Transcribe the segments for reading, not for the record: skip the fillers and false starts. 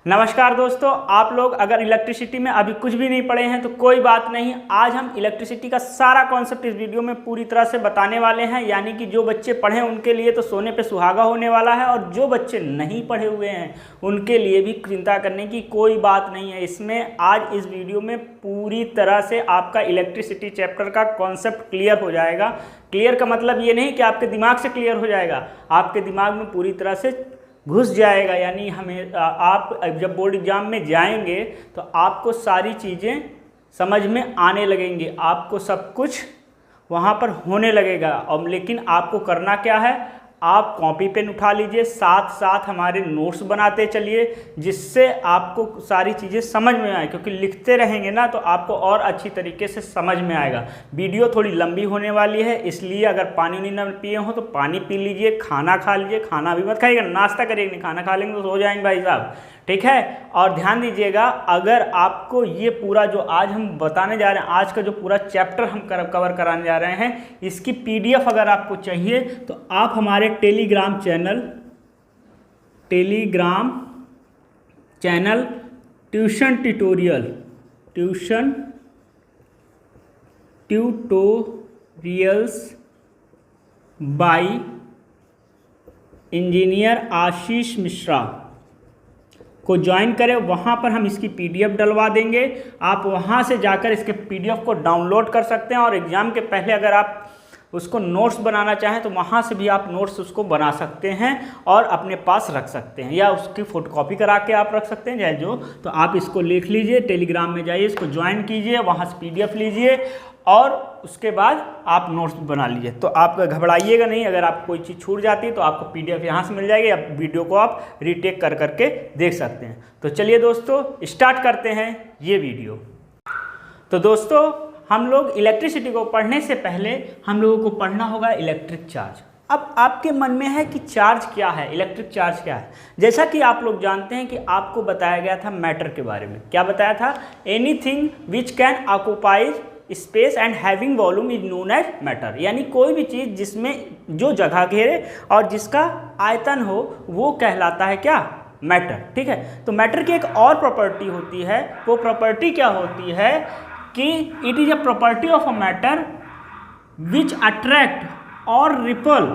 नमस्कार दोस्तों, आप लोग अगर इलेक्ट्रिसिटी में अभी कुछ भी नहीं पढ़े हैं तो कोई बात नहीं। आज हम इलेक्ट्रिसिटी का सारा कॉन्सेप्ट इस वीडियो में पूरी तरह से बताने वाले हैं। यानी कि जो बच्चे पढ़े उनके लिए तो सोने पे सुहागा होने वाला है, और जो बच्चे नहीं पढ़े हुए हैं उनके लिए भी चिंता करने की कोई बात नहीं है। इसमें आज इस वीडियो में पूरी तरह से आपका इलेक्ट्रिसिटी चैप्टर का कॉन्सेप्ट क्लियर हो जाएगा। क्लियर का मतलब ये नहीं कि आपके दिमाग से क्लियर हो जाएगा, आपके दिमाग में पूरी तरह से घुस जाएगा। यानी हमें आप जब बोर्ड एग्जाम में जाएंगे तो आपको सारी चीज़ें समझ में आने लगेंगी, आपको सब कुछ वहाँ पर होने लगेगा। और लेकिन आपको करना क्या है, आप कॉपी पेन उठा लीजिए, साथ साथ हमारे नोट्स बनाते चलिए, जिससे आपको सारी चीज़ें समझ में आए। क्योंकि लिखते रहेंगे ना तो आपको और अच्छी तरीके से समझ में आएगा। वीडियो थोड़ी लंबी होने वाली है, इसलिए अगर पानी नहीं ना पिए हो तो पानी पी लीजिए, खाना खा लीजिए। खाना भी मत खाइएगा, नाश्ता करिएगा नहीं, खाना खा लेंगे तो सो जाएंगे भाई साहब, ठीक है। और ध्यान दीजिएगा, अगर आपको ये पूरा जो आज हम बताने जा रहे हैं, आज का जो पूरा चैप्टर हम कवर कराने जा रहे हैं, इसकी पीडीएफ अगर आपको चाहिए तो आप हमारे Telegram channel tuition tutorials by engineer Ashish Mishra को ज्वाइन करें। वहाँ पर हम इसकी पीडीएफ डलवा देंगे, आप वहाँ से जाकर इसके पीडीएफ को डाउनलोड कर सकते हैं। और एग्ज़ाम के पहले अगर आप उसको नोट्स बनाना चाहें तो वहाँ से भी आप नोट्स उसको बना सकते हैं और अपने पास रख सकते हैं, या उसकी फ़ोटोकॉपी करा के आप रख सकते हैं चाहे जो। तो आप इसको लिख लीजिए, टेलीग्राम में जाइए, इसको ज्वाइन कीजिए, वहाँ से पीडीएफ लीजिए और उसके बाद आप नोट्स बना लीजिए। तो आप घबराइएगा नहीं, अगर आप कोई चीज़ छूट जाती है तो आपको पीडीएफ यहाँ से मिल जाएगी, या वीडियो को आप रीटेक कर करके देख सकते हैं। तो चलिए दोस्तों, स्टार्ट करते हैं ये वीडियो। तो दोस्तों, हम लोग इलेक्ट्रिसिटी को पढ़ने से पहले हम लोगों को पढ़ना होगा इलेक्ट्रिक चार्ज। अब आपके मन में है कि चार्ज क्या है, इलेक्ट्रिक चार्ज क्या है। जैसा कि आप लोग जानते हैं कि आपको बताया गया था मैटर के बारे में। क्या बताया था? Anything which can occupies space and having volume is known as matter. यानी कोई भी चीज़ जिसमें जो जगह घेरे और जिसका आयतन हो वो कहलाता है क्या? मैटर, ठीक है। तो मैटर की एक और प्रॉपर्टी होती है, वो प्रॉपर्टी क्या होती है कि it is a property of a matter which attract और रिपल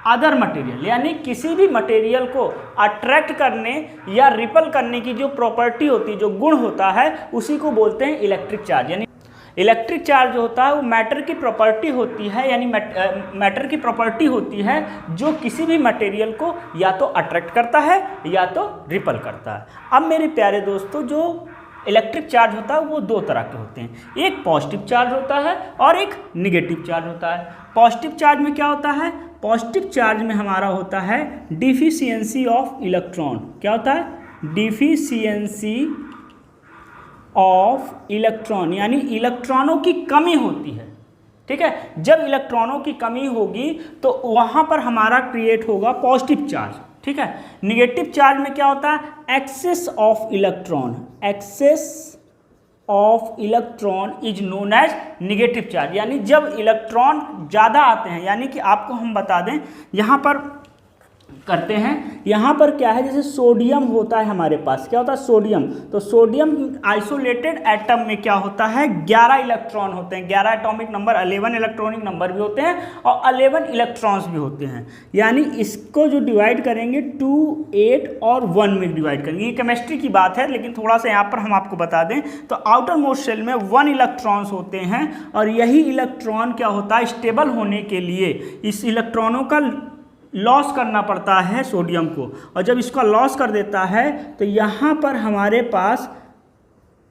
अदर मटेरियल। यानी किसी भी मटेरियल को अट्रैक्ट करने या रिपल करने की जो प्रॉपर्टी होती है, जो गुण होता है, उसी को बोलते हैं इलेक्ट्रिक चार्ज। यानी इलेक्ट्रिक चार्ज जो होता है वो मैटर की प्रॉपर्टी होती है, यानी मैटर की प्रॉपर्टी होती है जो किसी भी मटेरियल को या तो अट्रैक्ट करता है या तो रिपल करता है। अब मेरे प्यारे दोस्तों, जो इलेक्ट्रिक चार्ज होता है वो दो तरह के होते हैं, एक पॉजिटिव चार्ज होता है और एक निगेटिव चार्ज होता है। पॉजिटिव चार्ज में क्या होता है? पॉजिटिव चार्ज में हमारा होता है डिफिशियंसी ऑफ इलेक्ट्रॉन। क्या होता है? डिफिशियंसी ऑफ इलेक्ट्रॉन, यानी इलेक्ट्रॉनों की कमी होती है, ठीक है। जब इलेक्ट्रॉनों की कमी होगी तो वहाँ पर हमारा क्रिएट होगा पॉजिटिव चार्ज, ठीक है। निगेटिव चार्ज में क्या होता है? Excess of electron, excess of electron is known as negative charge. यानी जब इलेक्ट्रॉन ज़्यादा आते हैं, यानी कि आपको हम बता दें, यहाँ पर करते हैं, यहाँ पर क्या है, जैसे सोडियम होता है हमारे पास। क्या होता है? सोडियम। तो सोडियम आइसोलेटेड एटम में क्या होता है? 11 इलेक्ट्रॉन होते हैं, 11 एटॉमिक नंबर, 11 इलेक्ट्रॉनिक नंबर भी होते हैं और 11 इलेक्ट्रॉन्स भी होते हैं। यानी इसको जो डिवाइड करेंगे 2, 8 और 1 में डिवाइड करेंगे। ये केमिस्ट्री की बात है, लेकिन थोड़ा सा यहाँ पर हम आपको बता दें तो आउटर मोस्ट शेल में 1 इलेक्ट्रॉन्स होते हैं, और यही इलेक्ट्रॉन क्या होता है? स्टेबल होने के लिए इस इलेक्ट्रॉनों का लॉस करना पड़ता है सोडियम को, और जब इसका लॉस कर देता है तो यहाँ पर हमारे पास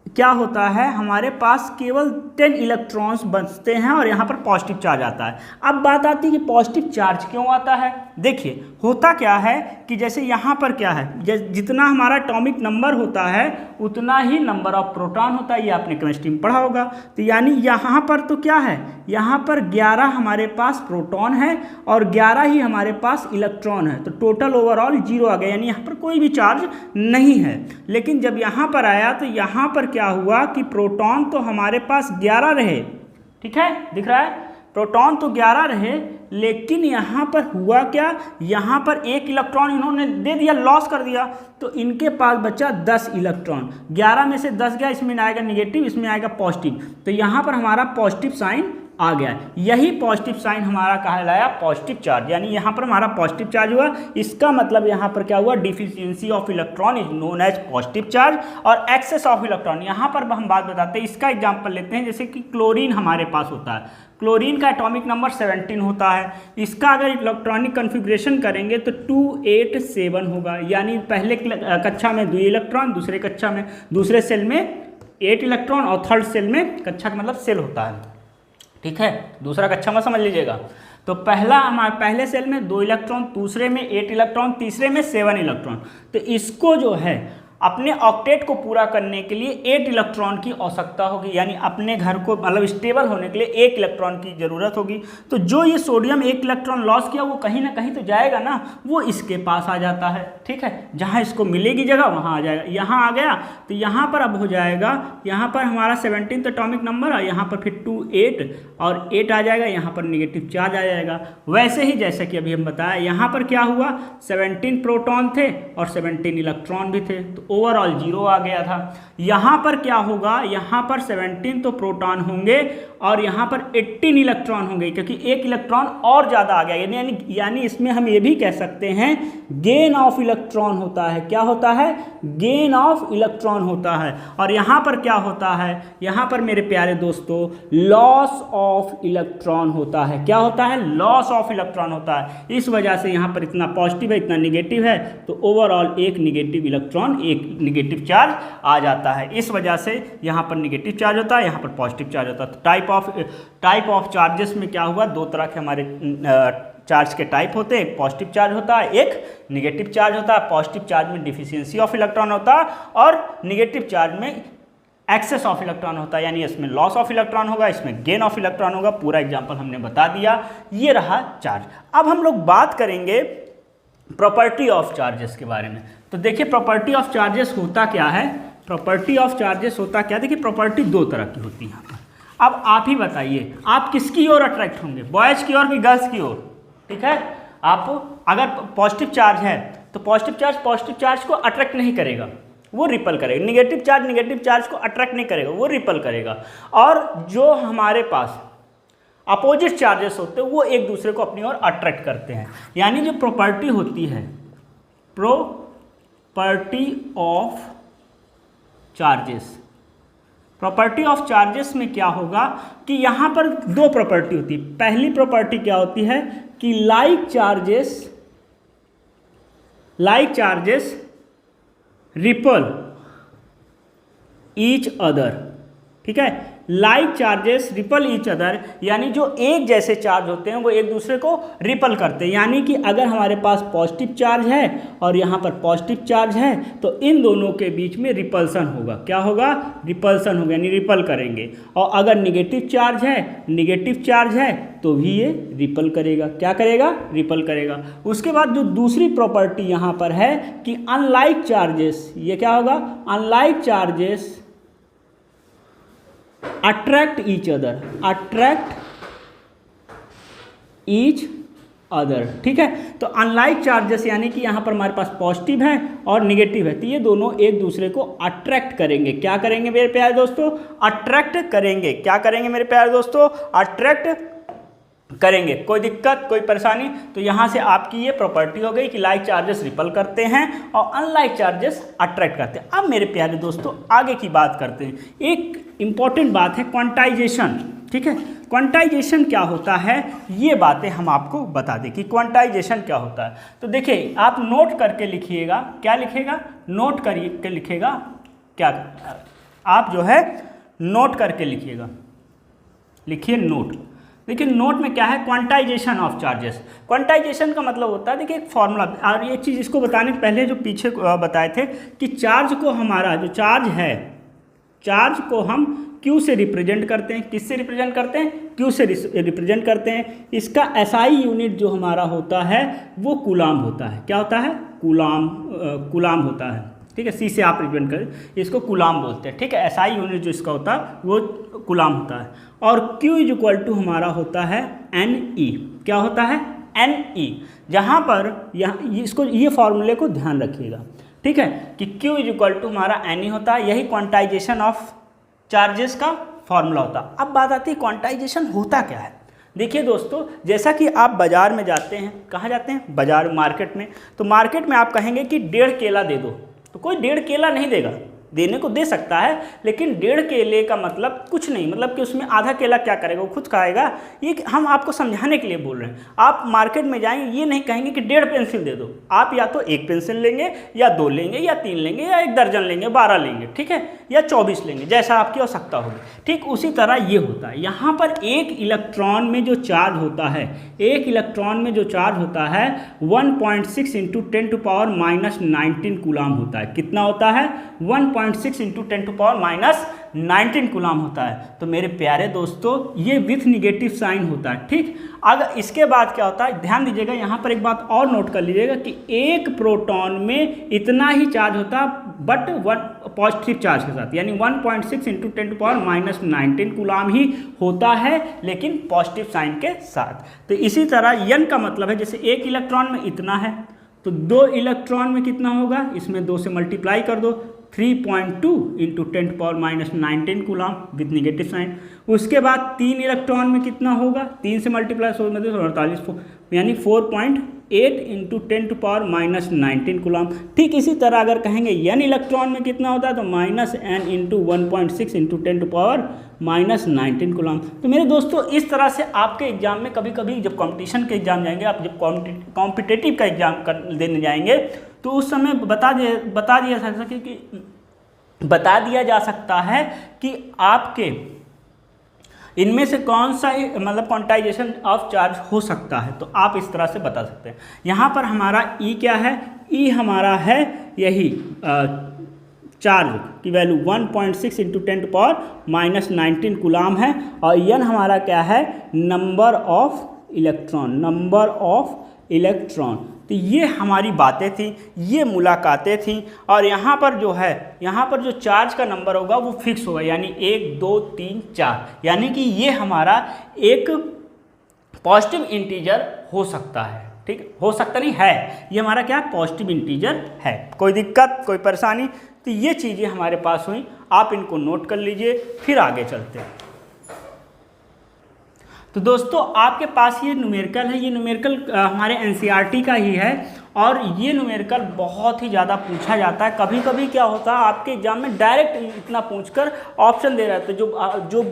क्या होता है? हमारे पास केवल 10 इलेक्ट्रॉन्स बचते हैं और यहाँ पर पॉजिटिव चार्ज आता है। अब बात आती है कि पॉजिटिव चार्ज क्यों आता है। देखिए, होता क्या है कि जैसे यहाँ पर क्या है, जितना हमारा एटॉमिक नंबर होता है उतना ही नंबर ऑफ प्रोटॉन होता है। ये आपने केमिस्ट्री में पढ़ा होगा। तो यानी यहाँ पर तो क्या है, यहाँ पर 11 हमारे पास प्रोटॉन है और 11 ही हमारे पास इलेक्ट्रॉन है। तो टोटल ओवरऑल 0 आ गया, यानी यहाँ पर कोई भी चार्ज नहीं है। लेकिन जब यहाँ पर आया तो यहाँ पर क्या हुआ कि प्रोटॉन तो हमारे पास 11 रहे, ठीक है, दिख रहा है। प्रोटॉन तो 11 रहे, लेकिन यहाँ पर हुआ क्या, यहाँ पर एक इलेक्ट्रॉन इन्होंने दे दिया, लॉस कर दिया, तो इनके पास बचा 10 इलेक्ट्रॉन। 11 में से 10 गया, इसमें आएगा निगेटिव, इसमें आएगा पॉजिटिव, तो यहाँ पर हमारा पॉजिटिव साइन आ गया। यही पॉजिटिव साइन हमारा कहलाया पॉजिटिव चार्ज, यानी यहाँ पर हमारा पॉजिटिव चार्ज हुआ। इसका मतलब यहाँ पर क्या हुआ, deficiency of electron is known as positive charge, और एक्सेस ऑफ इलेक्ट्रॉन, यहाँ पर हम बात बताते हैं, इसका एग्जांपल लेते हैं। जैसे कि क्लोरीन हमारे पास होता है, क्लोरीन का एटॉमिक नंबर 17 होता है, इसका अगर इलेक्ट्रॉनिक कन्फिग्रेशन करेंगे तो 287 होगा, यानी पहले कक्षा में 2 इलेक्ट्रॉन, दूसरे कक्षा में दूसरे सेल में 8 इलेक्ट्रॉन, और थर्ड सेल में, कक्षा का मतलब सेल होता है, ठीक है, दूसरा कक्षा में समझ लीजिएगा। तो पहला हमारे पहले सेल में 2 इलेक्ट्रॉन, दूसरे में 8 इलेक्ट्रॉन, तीसरे में 7 इलेक्ट्रॉन। तो इसको जो है अपने ऑक्टेट को पूरा करने के लिए 8 इलेक्ट्रॉन की आवश्यकता होगी, यानी अपने घर को मतलब स्टेबल होने के लिए 1 इलेक्ट्रॉन की ज़रूरत होगी। तो जो ये सोडियम 1 इलेक्ट्रॉन लॉस किया, वो कहीं ना कहीं तो जाएगा ना, वो इसके पास आ जाता है, ठीक है, जहाँ इसको मिलेगी जगह वहाँ आ जाएगा। यहाँ आ गया तो यहाँ पर अब हो जाएगा, यहाँ पर हमारा 17 एटॉमिक नंबर है, यहाँ पर फिर 2 8 और 8 आ जाएगा, यहाँ पर निगेटिव चार्ज आ जाएगा। वैसे ही जैसे कि अभी हम बताया, यहाँ पर क्या हुआ, 17 प्रोटॉन थे और 17 इलेक्ट्रॉन भी थे, तो ओवरऑल 0 आ गया था। यहाँ पर क्या होगा, यहाँ पर 17 तो प्रोटॉन होंगे और यहाँ पर 18 इलेक्ट्रॉन होंगे, क्योंकि 1 इलेक्ट्रॉन और ज़्यादा आ गया, यानी इसमें हम ये भी कह सकते हैं गेन ऑफ इलेक्ट्रॉन होता है। क्या होता है, गेन ऑफ इलेक्ट्रॉन होता है। और यहाँ पर क्या होता है, यहाँ पर मेरे प्यारे दोस्तों लॉस ऑफ इलेक्ट्रॉन होता है। क्या होता है, लॉस ऑफ इलेक्ट्रॉन होता है। इस वजह से यहाँ पर इतना पॉजिटिव है, इतना निगेटिव है, तो ओवरऑल एक निगेटिव इलेक्ट्रॉन, एक निगेटिव चार्ज आ जाता है। इस वजह से यहाँ पर निगेटिव चार्ज होता है, यहाँ पर पॉजिटिव चार्ज होता है। तो टाइप ऑफ चार्जेस में क्या हुआ, 2 तरह के हमारे चार्ज के टाइप होते हैं, एक पॉजिटिव चार्ज होता है, एक निगेटिव चार्ज होता है। पॉजिटिव चार्ज में डिफिशियंसी ऑफ इलेक्ट्रॉन होता है और निगेटिव चार्ज में एक्सेस ऑफ इलेक्ट्रॉन होता है, यानी इसमें लॉस ऑफ इलेक्ट्रॉन होगा, इसमें गेन ऑफ इलेक्ट्रॉन होगा। पूरा एग्जाम्पल हमने बता दिया। ये रहा चार्ज। अब हम लोग बात करेंगे प्रॉपर्टी ऑफ चार्जेस के बारे में। तो देखिए प्रॉपर्टी ऑफ चार्जेस होता क्या है, प्रॉपर्टी ऑफ चार्जेस होता क्या, देखिए प्रॉपर्टी 2 तरह की होती है यहाँ पर। अब आप ही बताइए, आप किसकी ओर अट्रैक्ट होंगे, बॉयज़ की ओर कि गर्ल्स की ओर, ठीक है। आप अगर पॉजिटिव चार्ज है तो पॉजिटिव चार्ज को अट्रैक्ट नहीं करेगा, वो रिपल करेगा। निगेटिव चार्ज को अट्रैक्ट नहीं करेगा, वो रिपल करेगा। और जो हमारे पास अपोजिट चार्जेस होते हैं वो एक दूसरे को अपनी ओर अट्रैक्ट करते हैं। यानी जो प्रॉपर्टी होती है, property of charges, property of charges में क्या होगा कि यहाँ पर 2 प्रॉपर्टी होती है। पहली प्रॉपर्टी क्या होती है कि like charges ripple each other, ठीक है। Like charges ripple each other, यानी जो एक जैसे चार्ज होते हैं वो एक दूसरे को रिपल करते हैं। यानी कि अगर हमारे पास पॉजिटिव चार्ज है और यहाँ पर पॉजिटिव चार्ज है तो इन दोनों के बीच में रिपल्सन होगा। क्या होगा, रिपल्सन होगा, यानी रिपल करेंगे। और अगर निगेटिव चार्ज है तो भी ये रिपल करेगा। क्या करेगा, रिपल करेगा। उसके बाद जो दूसरी प्रॉपर्टी यहाँ पर है कि अनलाइक चार्जेस, ये क्या होगा, unlike charges attract each other, ठीक है। तो अनलाइक चार्जेस यानी कि यहाँ पर हमारे पास पॉजिटिव है और निगेटिव है, तो ये दोनों एक दूसरे को अट्रैक्ट करेंगे। क्या करेंगे मेरे प्यारे दोस्तों, अट्रैक्ट करेंगे। क्या करेंगे मेरे प्यारे दोस्तों, अट्रैक्ट करेंगे। कोई दिक्कत, कोई परेशानी? तो यहाँ से आपकी ये प्रॉपर्टी हो गई कि लाइक चार्जेस रिपल करते हैं और अनलाइक चार्जेस अट्रैक्ट करते हैं। अब मेरे प्यारे दोस्तों आगे की बात करते हैं। एक इम्पॉर्टेंट बात है क्वांटाइजेशन, ठीक है। क्वांटाइजेशन क्या होता है, ये बातें हम आपको बता दें कि क्वांटाइजेशन क्या होता है। तो देखिए आप नोट करके लिखिएगा। क्या लिखेगा, नोट करके लिखेगा। क्या आप जो है नोट करके लिखिएगा, लिखिए नोट। देखिए नोट में क्या है, क्वांटाइजेशन ऑफ चार्जेस। क्वांटाइजेशन का मतलब होता है, देखिए एक फॉर्मूला। और ये चीज़ इसको बताने से पहले जो पीछे बताए थे कि चार्ज को, हमारा जो चार्ज है, चार्ज को हम क्यू से रिप्रेजेंट करते हैं। किससे रिप्रेजेंट करते हैं, क्यू से रिप्रेजेंट करते हैं। इसका एसआई यूनिट जो हमारा होता है वो कूलाम होता है। क्या होता है, कूलाम होता है, ठीक है। सी से आप रिप्रेजेंट करें, इसको कूलाम बोलते हैं, ठीक है। एसआई यूनिट जो इसका होता है वो कूलाम होता है। और Q इज इक्वल टू हमारा होता है NE। क्या होता है? NE। जहाँ पर इसको ये फॉर्मूले को ध्यान रखिएगा, ठीक है, कि Q इज इक्वल टू हमारा NE होता है। यही क्वांटाइजेशन ऑफ चार्जेस का फॉर्मूला होता है। अब बात आती है क्वांटाइजेशन होता क्या है। देखिए दोस्तों, जैसा कि आप बाज़ार में जाते हैं, कहाँ जाते हैं? बाज़ार, मार्केट में। तो मार्केट में आप कहेंगे कि 1.5 केला दे दो, तो कोई 1.5 केला नहीं देगा, देने को दे सकता है, लेकिन 1.5 केले का मतलब कुछ नहीं, मतलब कि उसमें आधा केला क्या करेगा, वो खुद खाएगा। ये हम आपको समझाने के लिए बोल रहे हैं। आप मार्केट में जाएंगे, ये नहीं कहेंगे कि 1.5 पेंसिल दे दो, आप या तो 1 पेंसिल लेंगे, या 2 लेंगे, या 3 लेंगे, या 1 दर्जन लेंगे, 12 लेंगे, ठीक है, या 24 लेंगे, जैसा आपकी आवश्यकता होगी। ठीक उसी तरह ये होता है। यहाँ पर एक इलेक्ट्रॉन में जो चार्ज होता है, एक इलेक्ट्रॉन में जो चार्ज होता है 1.6 इंटू 10⁻⁻19 कूलाम होता है। कितना होता है? 1.6 इंटू 10⁻⁻19 कूलाम होता है। तो मेरे प्यारे दोस्तों, ये विथ निगेटिव साइन होता है। ठीक, अगर इसके बाद क्या होता है, ध्यान दीजिएगा, यहाँ पर एक बात और नोट कर लीजिएगा कि एक प्रोटॉन में इतना ही चार्ज होता है, बट पॉजिटिव चार्ज के साथ, यानी 1.6 इंटू 10⁻⁻19 कूलाम ही होता है, लेकिन पॉजिटिव साइन के साथ। तो इसी तरह n का मतलब है, जैसे एक इलेक्ट्रॉन में इतना है, तो 2 इलेक्ट्रॉन में कितना होगा, इसमें 2 से मल्टीप्लाई कर दो, 3.2 into 10⁻⁻19 coulomb with negative sign. उसके बाद 3 इलेक्ट्रॉन में कितना होगा, 3 से मल्टीप्लाई 48, यानी 4.8 इंटू 10⁻⁻19 कूलाम। ठीक इसी तरह अगर कहेंगे n इलेक्ट्रॉन में कितना होता है, तो -n इंटू 1.6 इंटू 10⁻⁻19 कूलाम। तो मेरे दोस्तों, इस तरह से आपके एग्जाम में कभी कभी जब कंपटीशन के एग्जाम जाएंगे, आप जब कॉम्पिटिटिव का एग्जाम देने जाएंगे, तो उस समय बता दिया जा सकता है कि आपके इनमें से कौन सा ही मतलब क्वांटाइजेशन ऑफ चार्ज हो सकता है। तो आप इस तरह से बता सकते हैं। यहाँ पर हमारा E क्या है? E हमारा है यही चार्ज की वैल्यू 1.6 इंटू 10⁻⁻19 कूलाम है, और n हमारा क्या है? Number of electron. तो ये हमारी बातें थी, ये मुलाकातें थी, और यहाँ पर जो है, यहाँ पर जो चार्ज का नंबर होगा वो फिक्स होगा, यानी 1 2 3 4, यानी कि ये हमारा एक पॉजिटिव इंटीजर हो सकता है। ठीक, हो सकता नहीं है, ये हमारा क्या पॉजिटिव इंटीजर है। कोई दिक्कत, कोई परेशानी? तो ये चीज़ें हमारे पास हुई, आप इनको नोट कर लीजिए, फिर आगे चलते हैं। तो दोस्तों, आपके पास ये न्यूमेरिकल है, ये न्यूमेरिकल हमारे NCERT का ही है, और ये न्यूमेरिकल बहुत ही ज़्यादा पूछा जाता है। कभी कभी क्या होता है, आपके एग्जाम में डायरेक्ट इतना पूछकर ऑप्शन दे रहे थे। जो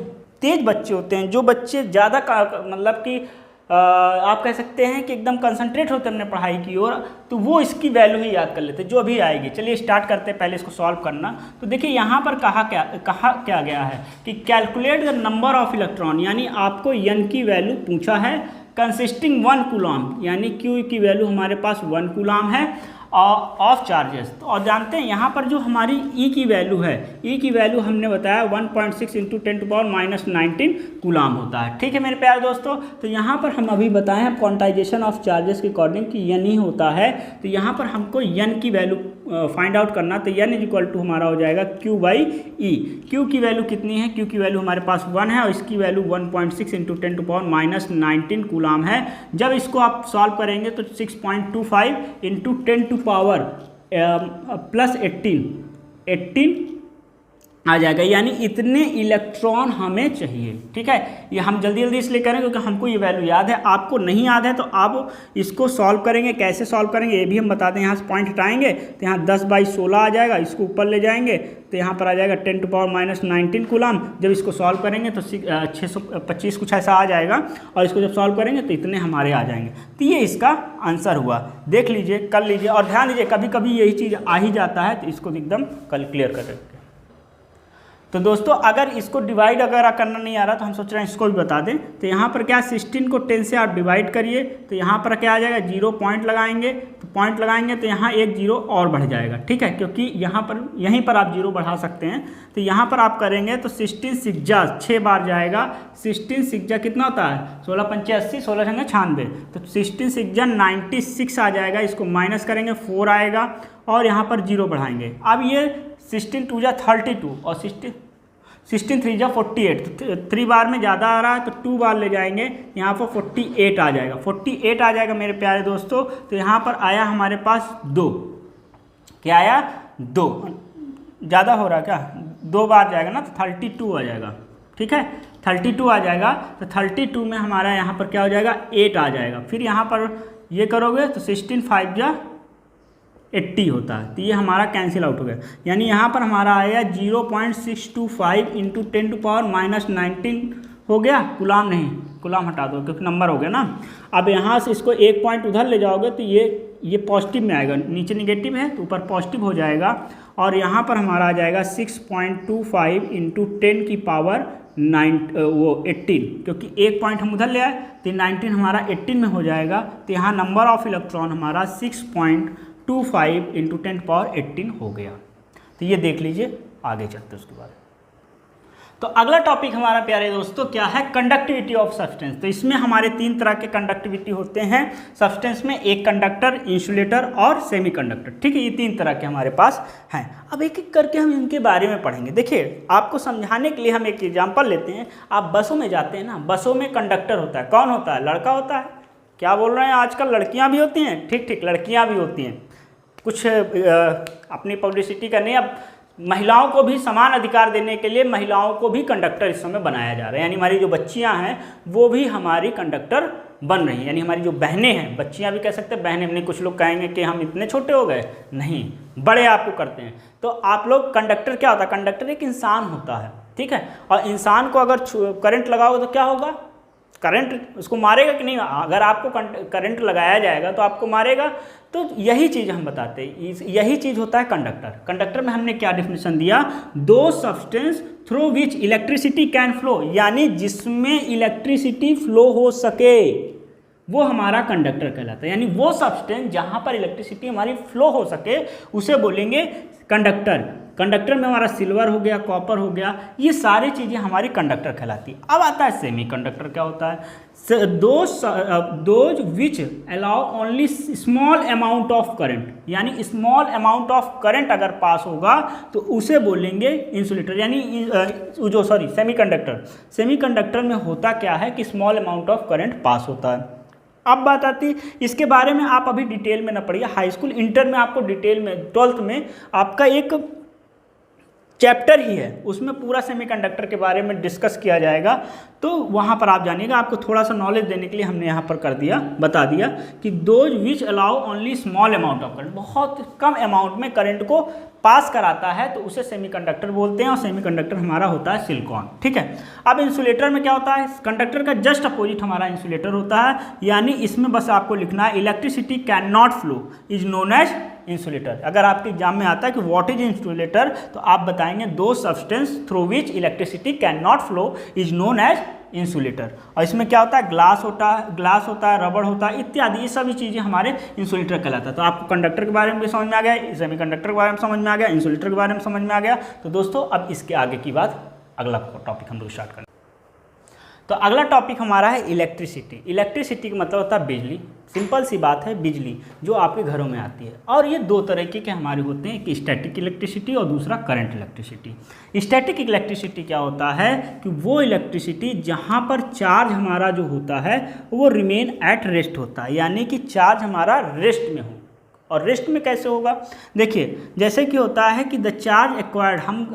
तेज बच्चे होते हैं, जो बच्चे ज़्यादा मतलब कि आप कह सकते हैं कि एकदम कंसंट्रेट होते हैं अपने पढ़ाई की ओर, तो वो इसकी वैल्यू ही याद कर लेते जो अभी आएगी। चलिए स्टार्ट करते हैं पहले इसको सॉल्व करना। तो देखिए यहाँ पर कहा क्या गया है कि calculate the number of electron, यानी आपको n की वैल्यू पूछा है कंसिस्टिंग 1 कूलाम, यानी Q की वैल्यू हमारे पास 1 कूलाम है ऑफ चार्जेस। तो और जानते हैं यहाँ पर जो हमारी E की वैल्यू है, E की वैल्यू हमने बताया 1.6 इंटू 10⁻⁻19 कूलाम होता है। ठीक है मेरे प्यारे दोस्तों, तो यहाँ पर हम अभी बताए हैं क्वांटाइजेशन ऑफ चार्जेस के अकॉर्डिंग कि n ही होता है। तो यहाँ पर हमको n की वैल्यू फाइंड आउट करना, तो n इज इक्वल टू हमारा हो जाएगा Q/E। Q की वैल्यू कितनी है? Q की वैल्यू हमारे पास 1 है, और इसकी वैल्यू 1.6 इंटू 10⁻⁻19 कूलाम है। जब इसको आप सॉल्व करेंगे तो 6.25 इंटू 10⁻+18 आ जाएगा, यानी इतने इलेक्ट्रॉन हमें चाहिए। ठीक है, ये हम जल्दी इसलिए करें क्योंकि हमको ये वैल्यू याद है, आपको नहीं याद है तो आप इसको सॉल्व करेंगे। कैसे सॉल्व करेंगे ये भी हम बता दें। यहाँ से पॉइंट हटाएंगे तो यहाँ 10/16 आ जाएगा, इसको ऊपर ले जाएंगे तो यहाँ पर आ जाएगा 10⁻⁻19 कूलाम। जब इसको सॉल्व करेंगे तो 625 कुछ ऐसा आ जाएगा, और इसको जब सॉल्व करेंगे तो इतने हमारे आ जाएंगे। तो ये इसका आंसर हुआ। देख लीजिए, कर लीजिए, और ध्यान दीजिए कभी कभी यही चीज़ आ ही जाता है, तो इसको एकदम कल क्लियर कर देंगे। तो दोस्तों, अगर इसको डिवाइड अगर करना नहीं आ रहा तो हम सोच रहे हैं इसको भी बता दें। तो यहाँ पर क्या 16 को 10 से आप डिवाइड करिए, तो यहाँ पर क्या आ जाएगा 0 पॉइंट लगाएंगे, तो पॉइंट लगाएंगे तो यहाँ एक 0 और बढ़ जाएगा। ठीक है, क्योंकि यहाँ पर यहीं पर आप 0 बढ़ा सकते हैं। तो यहाँ पर आप करेंगे तो 16 सिक्जा 6 बार जाएगा। 16 सिक्जा कितना होता है? 16×5 80, 16×96, तो 16 सिक्जा 96 आ जाएगा। इसको माइनस करेंगे 4 आएगा, और यहाँ पर 0 बढ़ाएंगे। अब ये 16×2 = 32, और 16 3 जा 48, तो 3 बार में ज़्यादा आ रहा है तो 2 बार ले जाएंगे, यहाँ पर 48 आ जाएगा, 48 आ जाएगा मेरे प्यारे दोस्तों। तो यहाँ पर आया हमारे पास 2, क्या आया 2, ज़्यादा हो रहा है क्या, 2 बार जाएगा ना तो 32 आ जाएगा, ठीक है 32 आ जाएगा। तो 32 में हमारा यहाँ पर क्या हो जाएगा 8 आ जाएगा। फिर यहाँ पर ये करोगे तो 16 5 जा 80 होता है, तो ये हमारा कैंसिल आउट हो गया। यानी यहाँ पर हमारा आया 0.625 इंटू 10⁻⁻19 हो गया, गुलाम नहीं, गुलाम हटा दो क्योंकि नंबर हो गया ना। अब यहाँ से इसको 1 पॉइंट उधर ले जाओगे तो ये पॉजिटिव में आएगा, नीचे निगेटिव है तो ऊपर पॉजिटिव हो जाएगा। और यहाँ पर हमारा आ जाएगा 6.25 इंटू 10⁻18, क्योंकि 1 पॉइंट हम उधर ले आए तो 19 हमारा 18 में हो जाएगा। तो यहाँ नंबर ऑफ इलेक्ट्रॉन हमारा 6.25 इंटू 10⁻18 हो गया। तो ये देख लीजिए, आगे चलते उसके बाद। तो अगला टॉपिक हमारा प्यारे दोस्तों क्या है, कंडक्टिविटी ऑफ सब्सटेंस। तो इसमें हमारे 3 तरह के कंडक्टिविटी होते हैं सब्सटेंस में, एक कंडक्टर, इंसुलेटर और सेमीकंडक्टर, ठीक है, ये 3 तरह के हमारे पास हैं। अब एक एक करके हम इनके बारे में पढ़ेंगे। देखिए आपको समझाने के लिए हम एक एग्जाम्पल लेते हैं। आप बसों में जाते हैं ना, बसों में कंडक्टर होता है, कौन होता है, लड़का होता है। क्या बोल रहे हैं, आजकल लड़कियाँ भी होती हैं, ठीक ठीक लड़कियाँ भी होती हैं। कुछ अपनी पब्लिसिटी करनी, अब महिलाओं को भी समान अधिकार देने के लिए महिलाओं को भी कंडक्टर इस समय बनाया जा रहा है। यानी हमारी जो बच्चियां हैं वो भी हमारी कंडक्टर बन रही हैं। यानी हमारी जो बहनें हैं, बच्चियां भी कह सकते हैं, बहनें नहीं, कुछ लोग कहेंगे कि हम इतने छोटे हो गए, नहीं, बड़े आपको करते हैं। तो आप लोग कंडक्टर क्या होता है, कंडक्टर एक इंसान होता है, ठीक है। और इंसान को अगर करंट लगाओगे तो क्या होगा, करंट उसको मारेगा कि नहीं। अगर आपको करंट लगाया जाएगा तो आपको मारेगा। तो यही चीज़ हम बताते हैं, यही चीज़ होता है कंडक्टर। कंडक्टर में हमने क्या डेफिनेशन दिया, दो substance through which electricity can flow, यानी जिसमें इलेक्ट्रिसिटी फ्लो हो सके वो हमारा कंडक्टर कहलाता है। यानी वो सब्सटेंस जहाँ पर इलेक्ट्रिसिटी हमारी फ्लो हो सके उसे बोलेंगे कंडक्टर। कंडक्टर में हमारा सिल्वर हो गया, कॉपर हो गया, ये सारी चीज़ें हमारी कंडक्टर कहलाती है। अब आता है सेमी कंडक्टर। क्या होता है, those which allow only small amount of current, यानी स्मॉल अमाउंट ऑफ करंट अगर पास होगा तो उसे बोलेंगे इंसुलेटर, यानी सेमी कंडक्टर। सेमी कंडक्टर में होता क्या है कि small amount of current pass होता है। अब बात आती है, इसके बारे में आप अभी डिटेल में ना पढ़िए, हाई स्कूल इंटर में आपको डिटेल में, 12th में आपका एक चैप्टर ही है, उसमें पूरा सेमीकंडक्टर के बारे में डिस्कस किया जाएगा। तो वहाँ पर आप जानिएगा, आपको थोड़ा सा नॉलेज देने के लिए हमने यहाँ पर कर दिया, बता दिया कि those which allow only small amount of current, बहुत कम अमाउंट में करंट को पास कराता है तो उसे सेमीकंडक्टर बोलते हैं। और सेमीकंडक्टर हमारा होता है सिलिकॉन, ठीक है। अब इंसुलेटर में क्या होता है, कंडक्टर का जस्ट अपोजिट हमारा इंसुलेटर होता है। यानी इसमें बस आपको लिखना है electricity can not flow is known as insulator. अगर आपके एग्जाम में आता है कि व्हाट इज इंसुलेटर, तो आप बताएंगे the substance through which electricity can not flow is known as insulator. और इसमें क्या होता है, ग्लास होता है, रबड़ होता है, इत्यादि, ये सभी चीज़ें हमारे इंसुलेटर कहलाता है। तो आपको कंडक्टर के बारे में भी समझ में आ गया, सेमीकंडक्टर के बारे में समझ में आ गया, इंसुलेटर के बारे में समझ में आ गया। तो दोस्तों अब इसके आगे की बात, अगला टॉपिक हम लोग स्टार्ट करें। तो अगला टॉपिक हमारा है इलेक्ट्रिसिटी। इलेक्ट्रिसिटी का मतलब होता है बिजली, सिंपल सी बात है, बिजली जो आपके घरों में आती है। और ये दो तरीके के हमारे होते हैं, एक स्टैटिक इलेक्ट्रिसिटी और दूसरा करंट इलेक्ट्रिसिटी। स्टैटिक इलेक्ट्रिसिटी क्या होता है कि वो इलेक्ट्रिसिटी जहाँ पर चार्ज हमारा जो होता है वो रिमेन एट रेस्ट होता है, यानी कि चार्ज हमारा रेस्ट में हो। और रेस्ट में कैसे होगा, देखिए जैसे कि होता है कि द चार्ज एक्वायर्ड, हम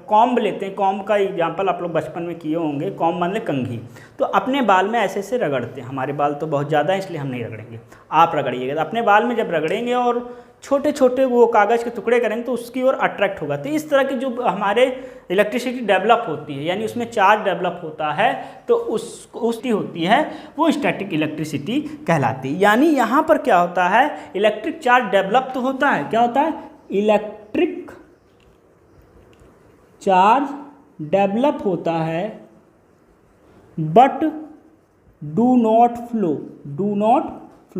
कॉम्ब लेते हैं, कॉम्ब का एग्जांपल आप लोग बचपन में किए होंगे, कॉम्ब मान ले कंघी, तो अपने बाल में ऐसे ऐसे रगड़ते हैं। हमारे बाल तो बहुत ज़्यादा है इसलिए हम नहीं रगड़ेंगे, आप रगड़िएगा। तो अपने बाल में जब रगड़ेंगे और छोटे छोटे वो कागज़ के टुकड़े करेंगे तो उसकी ओर अट्रैक्ट होगा। तो इस तरह की जो हमारे इलेक्ट्रिसिटी डेवलप होती है, यानी उसमें चार्ज डेवलप होता है, तो उसकी होती है वो स्टैटिक इलेक्ट्रिसिटी कहलाती है। यानी यहाँ पर क्या होता है, इलेक्ट्रिक चार्ज डेवलप तो होता है, क्या होता है, इलेक्ट्रिक चार्ज डेवलप होता है, बट डू नॉट फ्लो,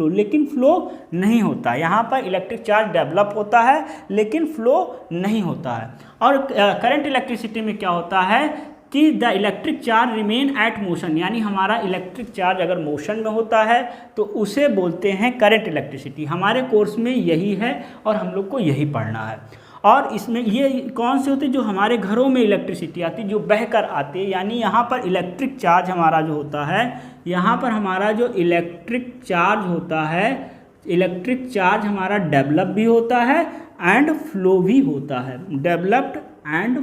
लेकिन फ्लो नहीं होता। यहाँ पर इलेक्ट्रिक चार्ज डेवलप होता है लेकिन फ्लो नहीं होता है। और करंट इलेक्ट्रिसिटी में क्या होता है कि the electric charge remain at motion, यानी हमारा इलेक्ट्रिक चार्ज अगर मोशन में होता है तो उसे बोलते हैं करंट इलेक्ट्रिसिटी। हमारे कोर्स में यही है और हम लोग को यही पढ़ना है। और इसमें ये कौन से होते हैं, जो हमारे घरों में इलेक्ट्रिसिटी आती है, जो बहकर आती है, यानी यहाँ पर इलेक्ट्रिक चार्ज हमारा जो होता है, यहाँ पर हमारा जो इलेक्ट्रिक चार्ज होता है, इलेक्ट्रिक चार्ज हमारा डेवलप भी होता है एंड फ्लो भी होता है, डेवलप्ड एंड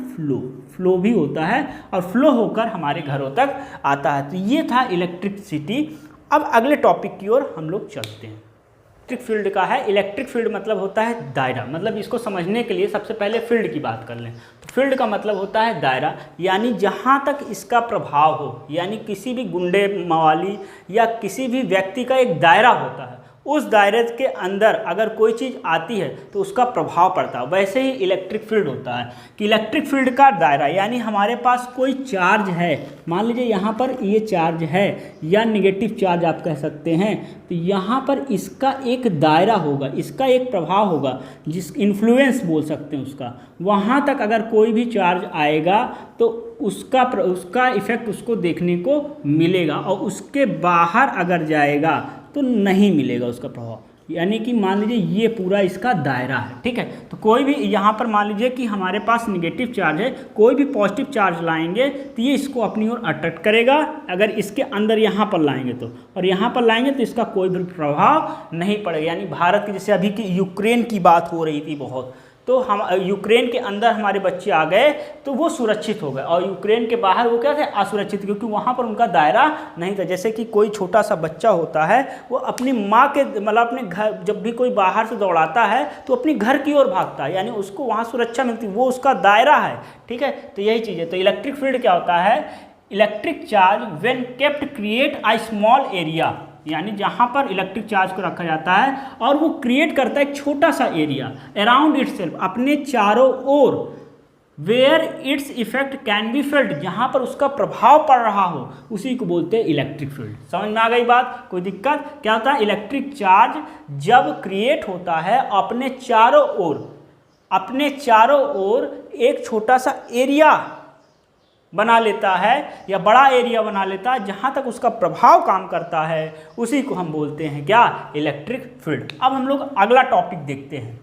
फ्लो भी होता है, और फ्लो होकर हमारे घरों तक आता है। तो ये था इलेक्ट्रिसिटी। अब अगले टॉपिक की ओर हम लोग चलते हैं। इलेक्ट्रिक फील्ड का है, इलेक्ट्रिक फील्ड मतलब होता है दायरा। मतलब इसको समझने के लिए सबसे पहले फील्ड की बात कर लें। तो फील्ड का मतलब होता है दायरा, यानी जहाँ तक इसका प्रभाव हो, यानी किसी भी गुंडे मवाली या किसी भी व्यक्ति का एक दायरा होता है, उस दायरे के अंदर अगर कोई चीज़ आती है तो उसका प्रभाव पड़ता है। वैसे ही इलेक्ट्रिक फील्ड होता है कि इलेक्ट्रिक फील्ड का दायरा, यानी हमारे पास कोई चार्ज है, मान लीजिए यहाँ पर ये चार्ज है या नेगेटिव चार्ज आप कह सकते हैं, तो यहाँ पर इसका एक दायरा होगा, इसका एक प्रभाव होगा, जिस इन्फ्लुएंस बोल सकते हैं उसका। वहाँ तक अगर कोई भी चार्ज आएगा तो उसका इफेक्ट उसको देखने को मिलेगा, और उसके बाहर अगर जाएगा तो नहीं मिलेगा उसका प्रभाव। यानी कि मान लीजिए ये पूरा इसका दायरा है, ठीक है। तो कोई भी यहाँ पर मान लीजिए कि हमारे पास नेगेटिव चार्ज है, कोई भी पॉजिटिव चार्ज लाएंगे तो ये इसको अपनी ओर अट्रैक्ट करेगा, अगर इसके अंदर यहाँ पर लाएंगे तो, और यहाँ पर लाएंगे तो इसका कोई भी प्रभाव नहीं पड़ेगा। यानी भारत की, जैसे अभी की यूक्रेन की बात हो रही थी बहुत, तो हम यूक्रेन के अंदर हमारे बच्चे आ गए तो वो सुरक्षित हो गए, और यूक्रेन के बाहर वो क्या थे, असुरक्षित, क्योंकि वहाँ पर उनका दायरा नहीं था। जैसे कि कोई छोटा सा बच्चा होता है, वो अपनी माँ के मतलब अपने घर, जब भी कोई बाहर से दौड़ाता है तो अपनी घर की ओर भागता है, यानी उसको वहाँ सुरक्षा मिलती है, वो उसका दायरा है, ठीक है। तो यही चीज़ है। तो इलेक्ट्रिक फील्ड क्या होता है, electric charge when kept create a small area, यानी जहाँ पर इलेक्ट्रिक चार्ज को रखा जाता है और वो क्रिएट करता है एक छोटा सा एरिया अराउंड इटसेल्फ, अपने चारों ओर, where its effect can be felt, जहाँ पर उसका प्रभाव पड़ रहा हो, उसी को बोलते हैं इलेक्ट्रिक फील्ड। समझ में आ गई बात, कोई दिक्कत? क्या होता है, इलेक्ट्रिक चार्ज जब क्रिएट होता है अपने चारों ओर एक छोटा सा एरिया बना लेता है या बड़ा एरिया बना लेता है, जहाँ तक उसका प्रभाव काम करता है, उसी को हम बोलते हैं क्या, इलेक्ट्रिक फील्ड। अब हम लोग अगला टॉपिक देखते हैं।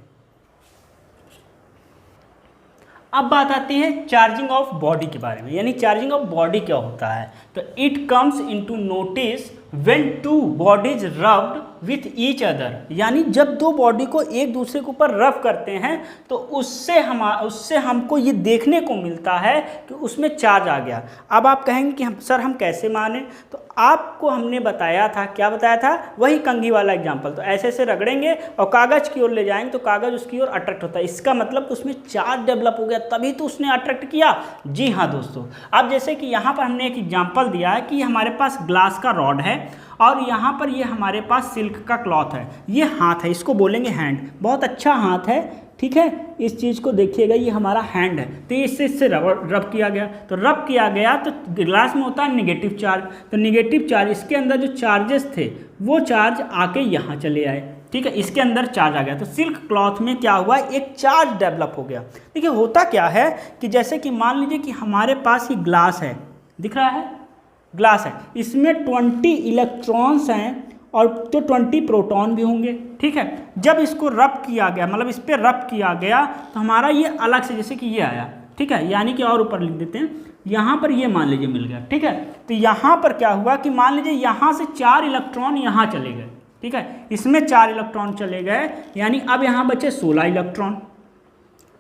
अब बात आती है चार्जिंग ऑफ बॉडी के बारे में। यानी चार्जिंग ऑफ बॉडी क्या होता है, तो it comes into notice when two bodies rubbed with each other, यानी जब दो बॉडी को एक दूसरे के ऊपर रब करते हैं तो उससे हमको ये देखने को मिलता है कि उसमें चार्ज आ गया। अब आप कहेंगे कि सर हम कैसे माने, तो आपको हमने बताया था, क्या बताया था, वही कंघी वाला एग्जाम्पल। तो ऐसे ऐसे रगड़ेंगे और कागज़ की ओर ले जाएंगे तो कागज़ उसकी ओर अट्रैक्ट होता है, इसका मतलब उसमें चार्ज डेवलप हो गया, तभी तो उसने अट्रैक्ट किया। जी हाँ दोस्तों, अब जैसे कि यहाँ पर हमने एक एग्जाम्पल दिया है कि हमारे पास ग्लास का रॉड है और यहाँ पर ये हमारे पास सिल्क का क्लॉथ है, ये हाथ है, इसको बोलेंगे हैंड, बहुत अच्छा हाथ है, ठीक है। इस चीज़ को देखिएगा, ये हमारा हैंड है, तो इससे रब किया गया, तो रब किया गया तो ग्लास में होता है नेगेटिव चार्ज, तो नेगेटिव चार्ज, इसके अंदर जो चार्जेस थे वो चार्ज आके यहाँ चले आए, ठीक है, इसके अंदर चार्ज आ गया। तो सिल्क क्लॉथ में क्या हुआ, एक चार्ज डेवलप हो गया। देखिए होता क्या है कि जैसे कि मान लीजिए कि हमारे पास ये ग्लास है, दिख रहा है, ग्लास है, इसमें 20 इलेक्ट्रॉन्स हैं और तो 20 प्रोटॉन भी होंगे, ठीक है। जब इसको रब किया गया, मतलब इस पर रब किया गया, तो हमारा ये अलग से, जैसे कि ये आया, ठीक है, यानी कि और ऊपर लिख देते हैं, यहाँ पर ये मान लीजिए मिल गया, ठीक है। तो यहाँ पर क्या हुआ कि मान लीजिए यहाँ से 4 इलेक्ट्रॉन यहाँ चले गए, ठीक है, इसमें 4 इलेक्ट्रॉन चले गए, यानी अब यहाँ बचे 16 इलेक्ट्रॉन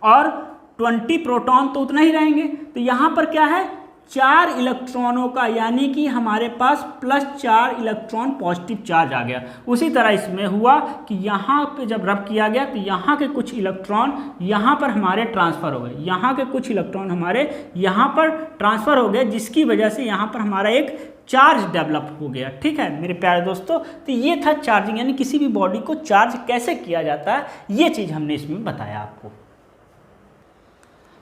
और 20 प्रोटॉन तो उतना ही रहेंगे। तो यहाँ पर क्या है, 4 इलेक्ट्रॉनों का, यानी कि हमारे पास +4 इलेक्ट्रॉन पॉजिटिव चार्ज आ गया। उसी तरह इसमें हुआ कि यहाँ पे जब रब किया गया तो यहाँ के कुछ इलेक्ट्रॉन यहाँ पर हमारे ट्रांसफ़र हो गए, यहाँ के कुछ इलेक्ट्रॉन हमारे यहाँ पर ट्रांसफ़र हो गए, जिसकी वजह से यहाँ पर हमारा एक चार्ज डेवलप हो गया, ठीक है मेरे प्यारे दोस्तों। तो ये था चार्जिंग, यानी किसी भी बॉडी को चार्ज कैसे किया जाता है, ये चीज़ हमने इसमें बताया आपको।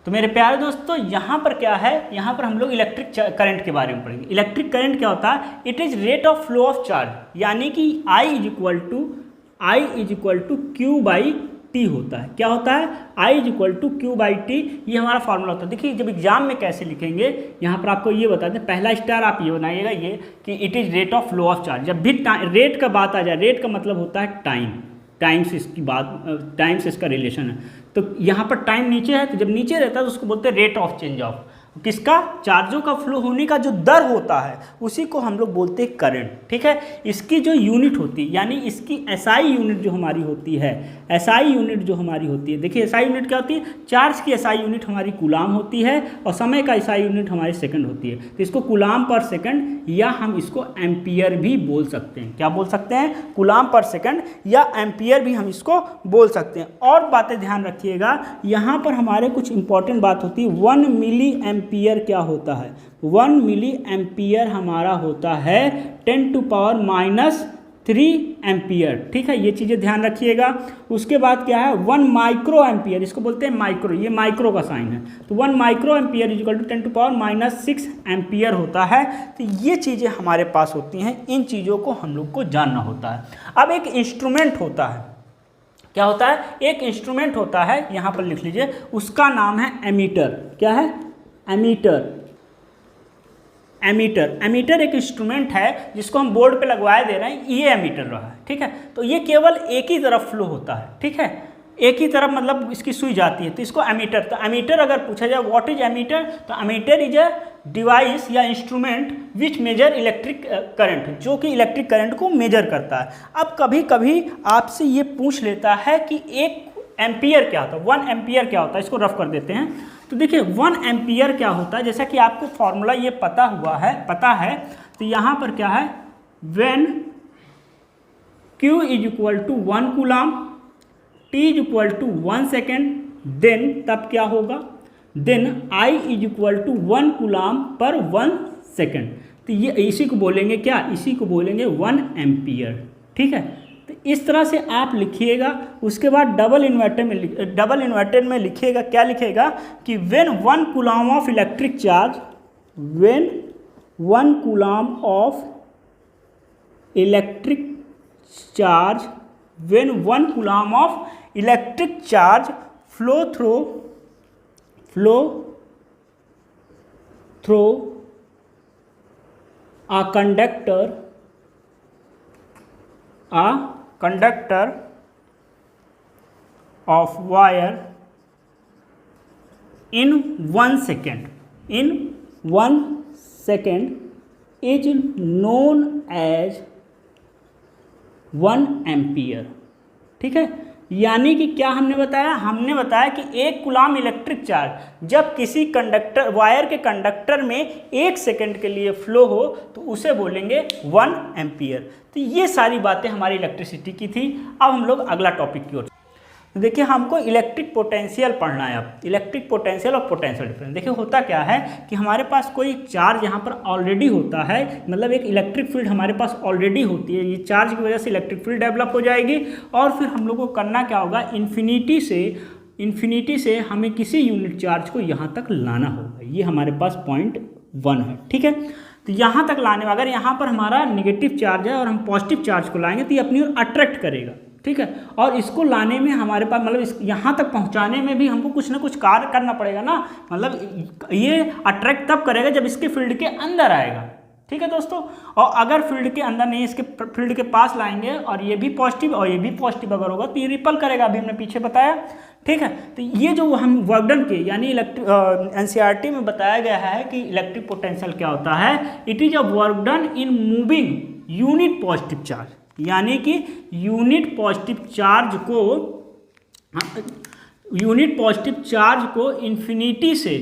तो मेरे प्यारे दोस्तों यहाँ पर क्या है, यहाँ पर हम लोग इलेक्ट्रिक करंट के बारे में पढ़ेंगे। इलेक्ट्रिक करंट क्या होता है, it is rate of flow of charge, यानी कि I is equal to Q/T होता है। क्या होता है, I is equal to Q/T, ये हमारा फॉर्मूला होता है। देखिए जब एग्जाम में कैसे लिखेंगे, यहाँ पर आपको ये बता दें, पहला स्टार आप ये बनाइएगा, ये कि it is rate of flow of charge. जब भी रेट का बात आ जाए, रेट का मतलब होता है टाइम, टाइम्स इसकी बात टाइम्स इसका रिलेशन है। तो यहाँ पर टाइम नीचे है, तो जब नीचे रहता है तो उसको बोलते हैं रेट ऑफ चेंज ऑफ किसका, चार्जों का फ्लो होने का जो दर होता है उसी को हम लोग बोलते हैं करंट। ठीक है, इसकी जो यूनिट होती है यानी इसकी एसआई यूनिट जो हमारी होती है, एसआई यूनिट जो हमारी होती है, देखिए एसआई यूनिट क्या होती है, चार्ज की एसआई यूनिट हमारी कूलाम होती है और समय का एसआई यूनिट हमारी सेकंड होती है। तो इसको कूलाम पर सेकंड या हम इसको एम्पियर भी बोल सकते हैं। क्या बोल सकते हैं, कूलाम पर सेकंड या एम्पियर भी हम इसको बोल सकते हैं। और बातें ध्यान रखिएगा, यहाँ पर हमारे कुछ इंपॉर्टेंट बात होती है। 1 मिली एम्पियर क्या होता है, 1 मिली एम्पियर हमारा होता है 10⁻³ एम्पियर। ठीक है, ये चीज़ें ध्यान रखिएगा। उसके बाद क्या है 1 माइक्रो एम्पियर, इसको बोलते हैं माइक्रो, ये माइक्रो का साइन है। तो 1 micro ampere equal to 10⁻⁻6 ampere होता है। तो ये चीज़ें हमारे पास होती हैं, इन चीज़ों को हम लोग को जानना होता है। अब एक इंस्ट्रूमेंट होता है, क्या होता है, एक इंस्ट्रूमेंट होता है, यहाँ पर लिख लीजिए, उसका नाम है एमीटर। क्या है, एमीटर। एमीटर, एमीटर एक इंस्ट्रूमेंट है जिसको हम बोर्ड पे लगवाए दे रहे हैं, ये एमीटर रहा है। ठीक है, तो ये केवल एक ही तरफ फ्लो होता है। ठीक है, एक ही तरफ मतलब इसकी सुई जाती है, तो इसको एमीटर। तो एमीटर अगर पूछा जाए व्हाट इज एमीटर, तो एमीटर इज अ डिवाइस या instrument which measure electric current, जो कि इलेक्ट्रिक करंट को मेजर करता है। अब कभी कभी आपसे ये पूछ लेता है कि 1 एम्पियर क्या होता है, 1 एम्पियर क्या होता है, इसको रफ कर देते हैं। तो देखिए 1 एम्पियर क्या होता है, जैसा कि आपको फॉर्मूला ये पता है, तो यहाँ पर क्या है, when Q is equal to 1 coulomb, T is equal to 1 second, then तब क्या होगा, then I is equal to 1 coulomb per 1 second. तो ये इसी को बोलेंगे क्या, इसी को बोलेंगे 1 एम्पियर। ठीक है, तो इस तरह से आप लिखिएगा। उसके बाद डबल इन्वर्टेड में लिखिएगा, क्या लिखिएगा कि when 1 coulomb of electric charge, when 1 coulomb of electric charge, when 1 coulomb of electric charge flow through a conductor of wire in 1 second, in 1 second is known as 1 ampere. ठीक है, यानी कि क्या हमने बताया कि 1 कूलाम इलेक्ट्रिक चार्ज जब किसी कंडक्टर वायर के कंडक्टर में 1 सेकंड के लिए फ्लो हो तो उसे बोलेंगे 1 एम्पियर। तो ये सारी बातें हमारी इलेक्ट्रिसिटी की थी। अब हम लोग अगला टॉपिक की ओर देखिए, हमको इलेक्ट्रिक पोटेंशियल पढ़ना है। अब इलेक्ट्रिक पोटेंशियल और पोटेंशियल डिफरेंस। देखिए होता क्या है कि हमारे पास कोई चार्ज यहाँ पर ऑलरेडी होता है, मतलब एक इलेक्ट्रिक फील्ड हमारे पास ऑलरेडी होती है। ये चार्ज की वजह से इलेक्ट्रिक फील्ड डेवलप हो जाएगी और फिर हम लोग को करना क्या होगा, इन्फिनिटी से हमें किसी यूनिट चार्ज को यहाँ तक लाना होगा। ये हमारे पास पॉइंट 1 है। ठीक है, तो यहाँ तक लाने में अगर यहाँ पर हमारा नेगेटिव चार्ज है और हम पॉजिटिव चार्ज को लाएंगे तो ये अपनी ओर अट्रैक्ट करेगा। ठीक है, और इसको लाने में हमारे पास मतलब इस यहाँ तक पहुँचाने में भी हमको कुछ ना कुछ कार्य करना पड़ेगा ना, मतलब ये अट्रैक्ट तब करेगा जब इसके फील्ड के अंदर आएगा। ठीक है दोस्तों, और अगर फील्ड के अंदर नहीं, इसके फील्ड के पास लाएंगे और ये भी पॉजिटिव और ये भी पॉजिटिव अगर होगा तो ये रिपल करेगा, अभी हमने पीछे बताया। ठीक है, तो ये जो हम वर्क डन के यानी NCERT में बताया गया है कि इलेक्ट्रिक पोटेंशियल क्या होता है, it is a work done in moving unit positive charge, यानी कि यूनिट पॉजिटिव चार्ज को इन्फिनिटी से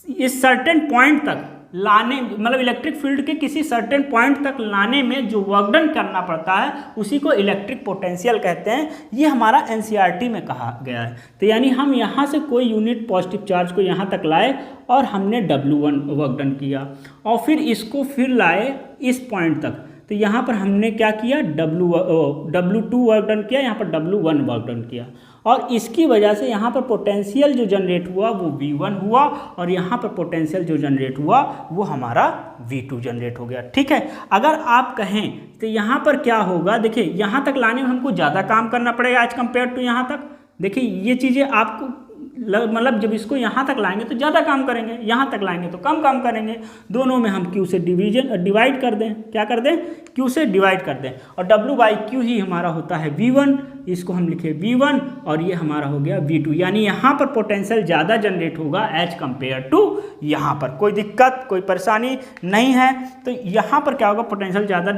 इस सर्टेन पॉइंट तक लाने, मतलब इलेक्ट्रिक फील्ड के किसी सर्टेन पॉइंट तक लाने में जो वर्क डन करना पड़ता है उसी को इलेक्ट्रिक पोटेंशियल कहते हैं। ये हमारा NCERT में कहा गया है। तो यानी हम यहाँ से कोई यूनिट पॉजिटिव चार्ज को यहाँ तक लाए और हमने W1 वर्क डन किया और फिर इसको फिर लाए इस पॉइंट तक, तो यहाँ पर हमने क्या किया, W2 वर्क डन किया, यहाँ पर W1 वर्क डन किया और इसकी वजह से यहाँ पर पोटेंशियल जो जनरेट हुआ वो V1 हुआ और यहाँ पर पोटेंशियल जो जनरेट हुआ वो हमारा V2 जनरेट हो गया। ठीक है, अगर आप कहें तो यहाँ पर क्या होगा, देखिए यहाँ तक लाने में हमको ज़्यादा काम करना पड़ेगा एज कम्पेयर टू यहाँ तक। देखिए ये चीज़ें आपको मतलब जब इसको यहाँ तक लाएंगे तो ज़्यादा काम करेंगे, यहाँ तक लाएंगे तो कम काम करेंगे। दोनों में हम Q से डिवाइड कर दें, क्या कर दें, Q से डिवाइड कर दें, और W/Q ही हमारा होता है V1, इसको हम लिखे V1 और ये हमारा हो गया V2। यानी यहाँ पर पोटेंशियल ज़्यादा जनरेट होगा एज कंपेयर टू यहाँ पर। कोई दिक्कत, कोई परेशानी नहीं है। तो यहाँ पर क्या होगा, पोटेंशियल ज़्यादा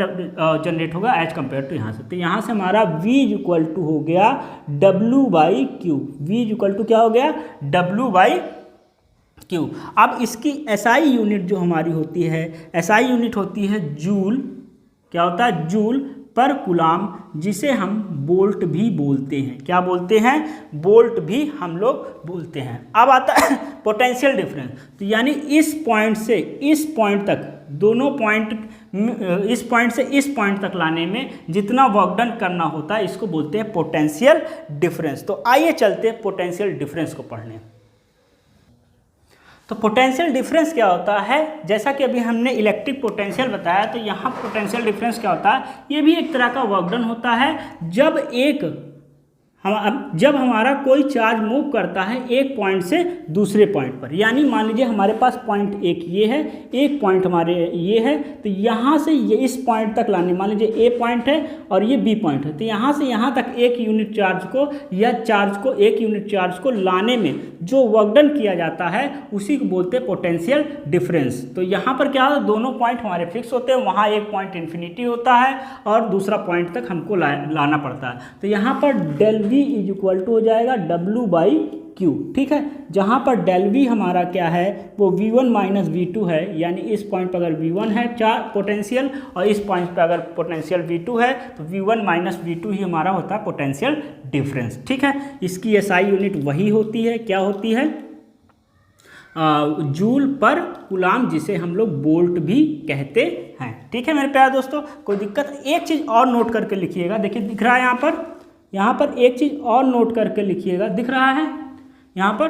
जनरेट होगा एज कंपेयर टू यहाँ से। तो यहाँ से हमारा V = हो गया W/Q। V = क्या हो गया, W/Q। अब इसकी SI यूनिट जो हमारी होती है, SI यूनिट होती है जूल, क्या होता है, जूल पर कूलाम, जिसे हम बोल्ट भी बोलते हैं। क्या बोलते हैं, बोल्ट भी हम लोग बोलते हैं। अब आता है पोटेंशियल डिफरेंस। तो यानी इस पॉइंट से इस पॉइंट तक, दोनों पॉइंट, इस पॉइंट से इस पॉइंट तक लाने में जितना वर्क डन करना होता है, इसको बोलते हैं पोटेंशियल डिफरेंस। तो आइए चलते हैं पोटेंशियल डिफरेंस को पढ़ने। तो पोटेंशियल डिफरेंस क्या होता है, जैसा कि अभी हमने इलेक्ट्रिक पोटेंशियल बताया, तो यहाँ पोटेंशियल डिफरेंस क्या होता है, ये भी एक तरह का वर्क डन होता है। जब हमारा कोई चार्ज मूव करता है एक पॉइंट से दूसरे पॉइंट पर, यानी मान लीजिए हमारे पास पॉइंट एक ये है, एक पॉइंट हमारे ये है, तो यहाँ से ये इस पॉइंट तक लाने, मान लीजिए ए पॉइंट है और ये बी पॉइंट है, तो यहाँ से यहाँ तक एक यूनिट चार्ज को या एक यूनिट चार्ज को लाने में जो वर्क डन किया जाता है उसी को बोलते हैं पोटेंशियल डिफरेंस। तो यहाँ पर क्या होता है, दोनों पॉइंट हमारे फिक्स होते हैं, वहाँ एक पॉइंट इन्फिनिटी होता है और दूसरा पॉइंट तक हमको लाना पड़ता है। तो यहाँ पर डेल V = हो जाएगा W/Q, ठीक है। जहाँ पर डेल V हमारा क्या है, वो V1 - V2 है, यानी इस पॉइंट पर अगर V1 है पोटेंशियल और इस पॉइंट पर अगर पोटेंशियल V2 है, तो V1 - V2 ही हमारा होता है पोटेंशियल डिफरेंस, ठीक है। इसकी SI यूनिट वही होती है, क्या होती है, जूल पर कूलाम, जिसे हम लोग बोल्ट भी कहते हैं, ठीक है मेरे प्यारे दोस्तों। कोई दिक्कत, एक चीज़ और नोट करके लिखिएगा, देखिए दिख रहा है यहाँ पर एक चीज़ और नोट करके लिखिएगा, दिख रहा है यहाँ पर,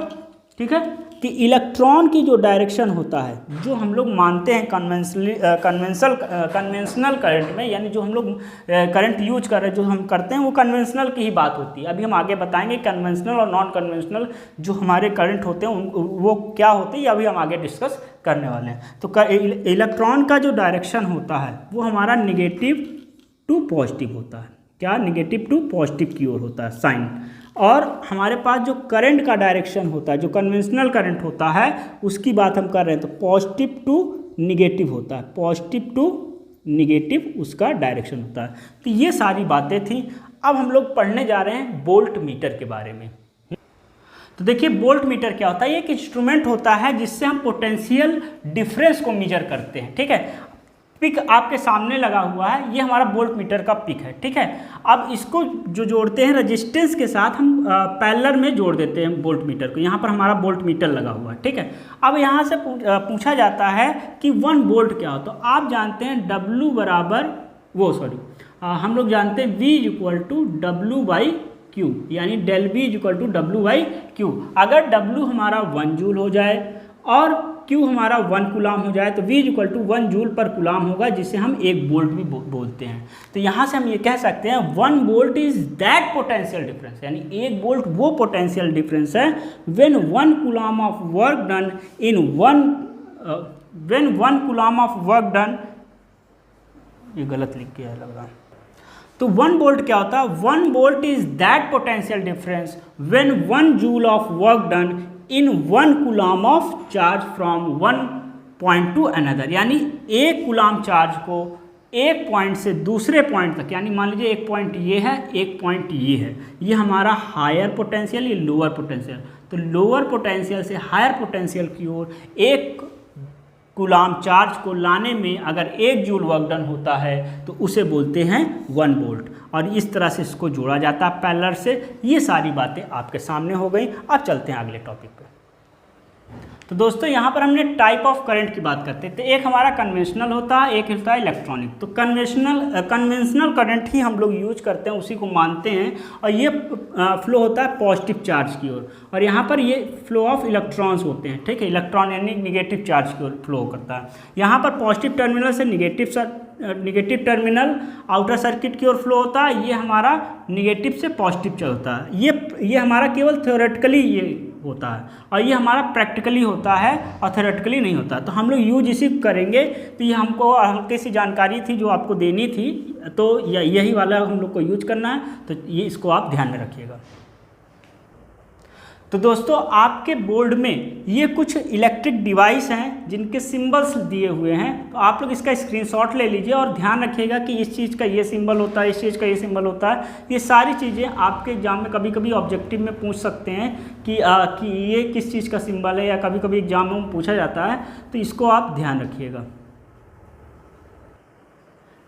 ठीक है, कि इलेक्ट्रॉन की जो डायरेक्शन होता है, जो हम लोग मानते हैं कन्वेंशनल करंट में, यानी जो हम लोग करंट यूज कर रहे हैं, जो हम करते हैं, वो कन्वेंशनल की ही बात होती है। अभी हम आगे बताएंगे कन्वेंशनल और नॉन कन्वेंशनल जो हमारे करंट होते हैं वो क्या होते हैं, ये अभी हम आगे डिस्कस करने वाले हैं। तो इलेक्ट्रॉन का जो डायरेक्शन होता है वो हमारा नेगेटिव टू पॉजिटिव होता है। क्या, नेगेटिव टू पॉजिटिव की ओर होता है साइन। और हमारे पास जो करंट का डायरेक्शन होता है, जो कन्वेंशनल करंट होता है, उसकी बात हम कर रहे हैं, तो पॉजिटिव टू नेगेटिव होता है, पॉजिटिव टू नेगेटिव उसका डायरेक्शन होता है। तो ये सारी बातें थी। अब हम लोग पढ़ने जा रहे हैं वोल्ट मीटर के बारे में। तो देखिए वोल्ट मीटर क्या होता है, ये एक इंस्ट्रूमेंट होता है जिससे हम पोटेंशियल डिफरेंस को मेजर करते हैं, ठीक है। पिक आपके सामने लगा हुआ है, ये हमारा वोल्ट मीटर का पिक है, ठीक है। अब इसको जो जोड़ते हैं रेजिस्टेंस के साथ, हम पैरेलल में जोड़ देते हैं वोल्ट मीटर को। यहाँ पर हमारा वोल्ट मीटर लगा हुआ है, ठीक है। अब यहाँ से पूछा जाता है कि 1 वोल्ट क्या हो, तो आप जानते हैं हम लोग जानते हैं V = W/Q, यानी डेल V = W/Q। अगर W हमारा 1 जूल हो जाए और Q हमारा 1 कूलाम हो जाए, तो V = 1 जूल पर कूलाम होगा, जिसे हम 1 वोल्ट भी बोलते हैं। तो यहाँ से हम ये कह सकते हैं 1 volt is that potential difference, यानी 1 वोल्ट वो पोटेंशियल डिफरेंस है when 1 coulomb of work done in 1 coulomb of work done, ये गलत लिख गया है लग रहा है। तो 1 वोल्ट क्या होता है, 1 volt is that potential difference when 1 joule of work done in 1 coulomb of charge from 1 point two another, यानी 1 कूलाम चार्ज को एक पॉइंट से दूसरे पॉइंट तक, यानी मान लीजिए एक पॉइंट ये है, एक पॉइंट ये है, ये हमारा हायर पोटेंशियल, ये लोअर पोटेंशियल। तो लोअर पोटेंशियल से हायर पोटेंशियल की ओर 1 कूलाम चार्ज को लाने में अगर 1 जूल वर्क डन होता है, तो उसे बोलते हैं 1 वोल्ट। और इस तरह से इसको जोड़ा जाता है पैरेलल से। ये सारी बातें आपके सामने हो गई। अब चलते हैं अगले टॉपिक पे। तो दोस्तों यहाँ पर हमने टाइप ऑफ करंट की बात करते थे। एक हमारा कन्वेंशनल होता है, एक होता है इलेक्ट्रॉनिक। तो कन्वेंशनल करंट ही हम लोग यूज करते हैं, उसी को मानते हैं, और ये फ्लो होता है पॉजिटिव चार्ज की ओर, और यहाँ पर ये फ्लो ऑफ इलेक्ट्रॉन्स होते हैं, ठीक है। इलेक्ट्रॉन यानी निगेटिव चार्ज की ओर फ्लो करता है। यहाँ पर पॉजिटिव टर्मिनल से निगेटिव टर्मिनल आउटर सर्किट की ओर फ्लो होता है। ये हमारा निगेटिव से पॉजिटिव चलता है। ये हमारा केवल थ्योरेटिकली ये होता है, और ये हमारा प्रैक्टिकली होता है और थ्योरेटिकली नहीं होता। तो हम लोग यूज इसी करेंगे। तो ये हमको हल्की सी जानकारी थी जो आपको देनी थी, तो यही वाला हम लोग को यूज करना है, तो ये इसको आप ध्यान में रखिएगा। तो दोस्तों आपके बोर्ड में ये कुछ इलेक्ट्रिक डिवाइस हैं जिनके सिंबल्स दिए हुए हैं, तो आप लोग इसका स्क्रीनशॉट ले लीजिए और ध्यान रखिएगा कि इस चीज़ का ये सिंबल होता है, इस चीज़ का ये सिंबल होता है। ये सारी चीज़ें आपके एग्जाम में कभी कभी ऑब्जेक्टिव में पूछ सकते हैं कि ये किस चीज़ का सिंबल है, या कभी कभी एग्जाम में पूछा जाता है, तो इसको आप ध्यान रखिएगा।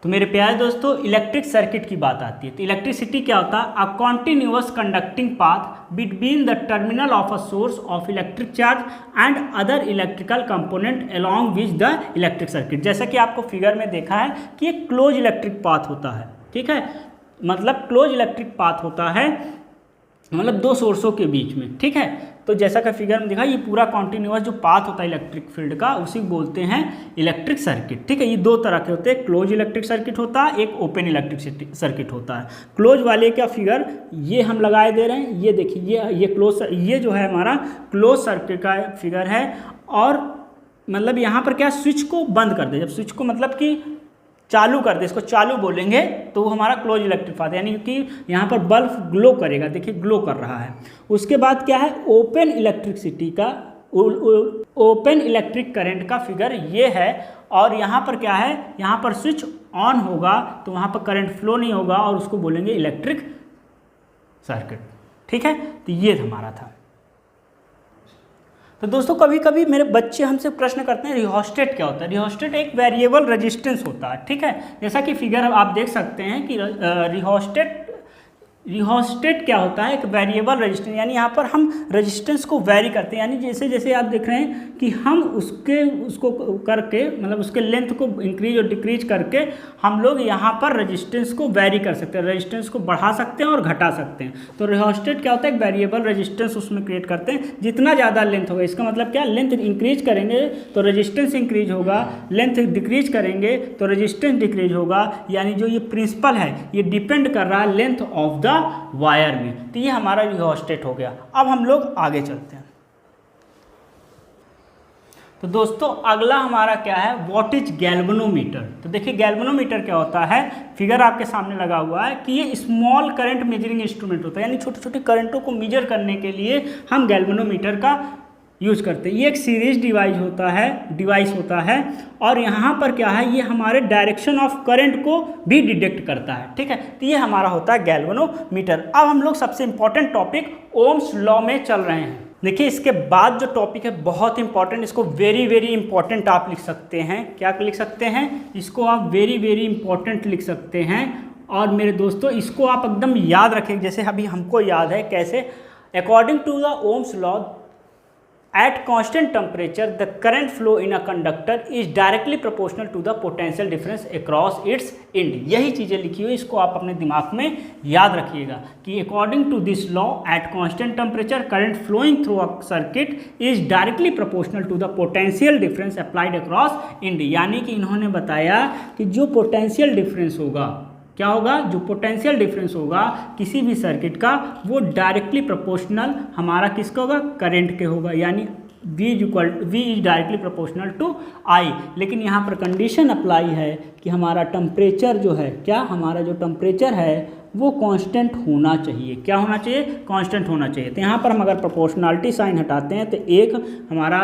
तो मेरे प्यारे दोस्तों, इलेक्ट्रिक सर्किट की बात आती है। तो इलेक्ट्रिसिटी क्या होता है? A continuous conducting path between the terminal of a source of electric charge and other electrical component along which the electric circuit. जैसा कि आपको फिगर में देखा है कि एक क्लोज इलेक्ट्रिक पाथ होता है, ठीक है, मतलब क्लोज इलेक्ट्रिक पाथ होता है, मतलब दो सोर्सों के बीच में, ठीक है। तो जैसा कि फिगर में दिखा, ये पूरा कॉन्टिन्यूअस जो पाथ होता है इलेक्ट्रिक फील्ड का, उसी को बोलते हैं इलेक्ट्रिक सर्किट, ठीक है। ये दो तरह के होते हैं, क्लोज इलेक्ट्रिक सर्किट होता है, एक ओपन इलेक्ट्रिक सर्किट होता है। क्लोज वाले का फिगर ये हम लगाए दे रहे हैं, ये देखिए, ये क्लोज, ये जो है हमारा क्लोज सर्किट का फिगर है। और मतलब यहाँ पर क्या, स्विच को बंद कर दे, जब स्विच को मतलब कि चालू कर दे, इसको चालू बोलेंगे, तो वो हमारा क्लोज इलेक्ट्रिक पाथ, यानी कि यहाँ पर बल्ब ग्लो करेगा, देखिए ग्लो कर रहा है। उसके बाद क्या है, ओपन इलेक्ट्रिसिटी का, ओपन इलेक्ट्रिक करंट का फिगर ये है। और यहाँ पर क्या है, यहाँ पर स्विच ऑन होगा तो वहाँ पर करंट फ्लो नहीं होगा, और उसको बोलेंगे इलेक्ट्रिक सर्किट, ठीक है। तो ये हमारा था। तो दोस्तों कभी कभी मेरे बच्चे हमसे प्रश्न करते हैं रिहोस्टेट क्या होता है। रिहोस्टेट एक वेरिएबल रेजिस्टेंस होता है, ठीक है। जैसा कि फिगर आप देख सकते हैं कि रिहोस्टेट क्या होता है, एक वेरिएबल रेजिस्टेंस, यानी यहाँ पर हम रेजिस्टेंस को वेरी करते हैं, यानी जैसे जैसे आप देख रहे हैं कि हम उसको करके, मतलब उसके लेंथ को इंक्रीज और डिक्रीज करके हम लोग यहाँ पर रेजिस्टेंस को वेरी कर सकते हैं, रेजिस्टेंस को बढ़ा सकते हैं और घटा सकते हैं। तो रिहोस्टेट क्या होता है, एक वेरिएबल रेजिस्टेंस उसमें क्रिएट करते हैं। जितना ज़्यादा लेंथ होगा, इसका मतलब क्या, लेंथ इंक्रीज करेंगे तो रेजिस्टेंस इंक्रीज होगा, लेंथ डिक्रीज करेंगे तो रेजिस्टेंस डिक्रीज होगा। यानी जो ये प्रिंसिपल है ये डिपेंड कर रहा है लेंथ ऑफ द वायर में। तो ये हमारा रिहोस्टेट हो गया। अब हम लोग आगे चलते हैं। तो दोस्तों अगला हमारा क्या है, व्हाट इज गैल्वेनोमीटर। तो देखिए गैल्वेनोमीटर क्या होता है, फिगर आपके सामने लगा हुआ है कि ये स्मॉल करंट मेजरिंग इंस्ट्रूमेंट होता है, यानी छोटे छोटे करंटों को मेजर करने के लिए हम गैल्वेनोमीटर का यूज करते हैं। ये एक सीरीज डिवाइस होता है और यहाँ पर क्या है, ये हमारे डायरेक्शन ऑफ करंट को भी डिटेक्ट करता है, ठीक है। तो ये हमारा होता है गैल्वेनोमीटर। अब हम लोग सबसे इंपॉर्टेंट टॉपिक ओम्स लॉ में चल रहे हैं। देखिए इसके बाद जो टॉपिक है बहुत इंपॉर्टेंट, इसको वेरी वेरी इंपॉर्टेंट आप लिख सकते हैं। क्या लिख सकते हैं, इसको आप वेरी वेरी इंपॉर्टेंट लिख सकते हैं। और मेरे दोस्तों इसको आप एकदम याद रखें, जैसे अभी हमको याद है कैसे, according to the Ohm's law at constant temperature the current flow in a conductor is directly proportional to the potential difference across its end। यही चीज़ें लिखी हुई, इसको आप अपने दिमाग में याद रखिएगा कि according to this law at constant temperature current flowing through a circuit is directly proportional to the potential difference applied across end। यानी कि इन्होंने बताया कि जो पोटेंशियल डिफरेंस होगा, क्या होगा, जो पोटेंशियल डिफरेंस होगा किसी भी सर्किट का, वो डायरेक्टली प्रोपोर्शनल हमारा किसका होगा, करंट के होगा, यानी V is directly proportional to I। लेकिन यहाँ पर कंडीशन अप्लाई है कि हमारा टेम्परेचर जो है, क्या हमारा जो टेम्परेचर है वो कांस्टेंट होना चाहिए। क्या होना चाहिए, कांस्टेंट होना चाहिए। तो यहाँ पर हम अगर प्रोपोर्शनलिटी साइन हटाते हैं तो एक हमारा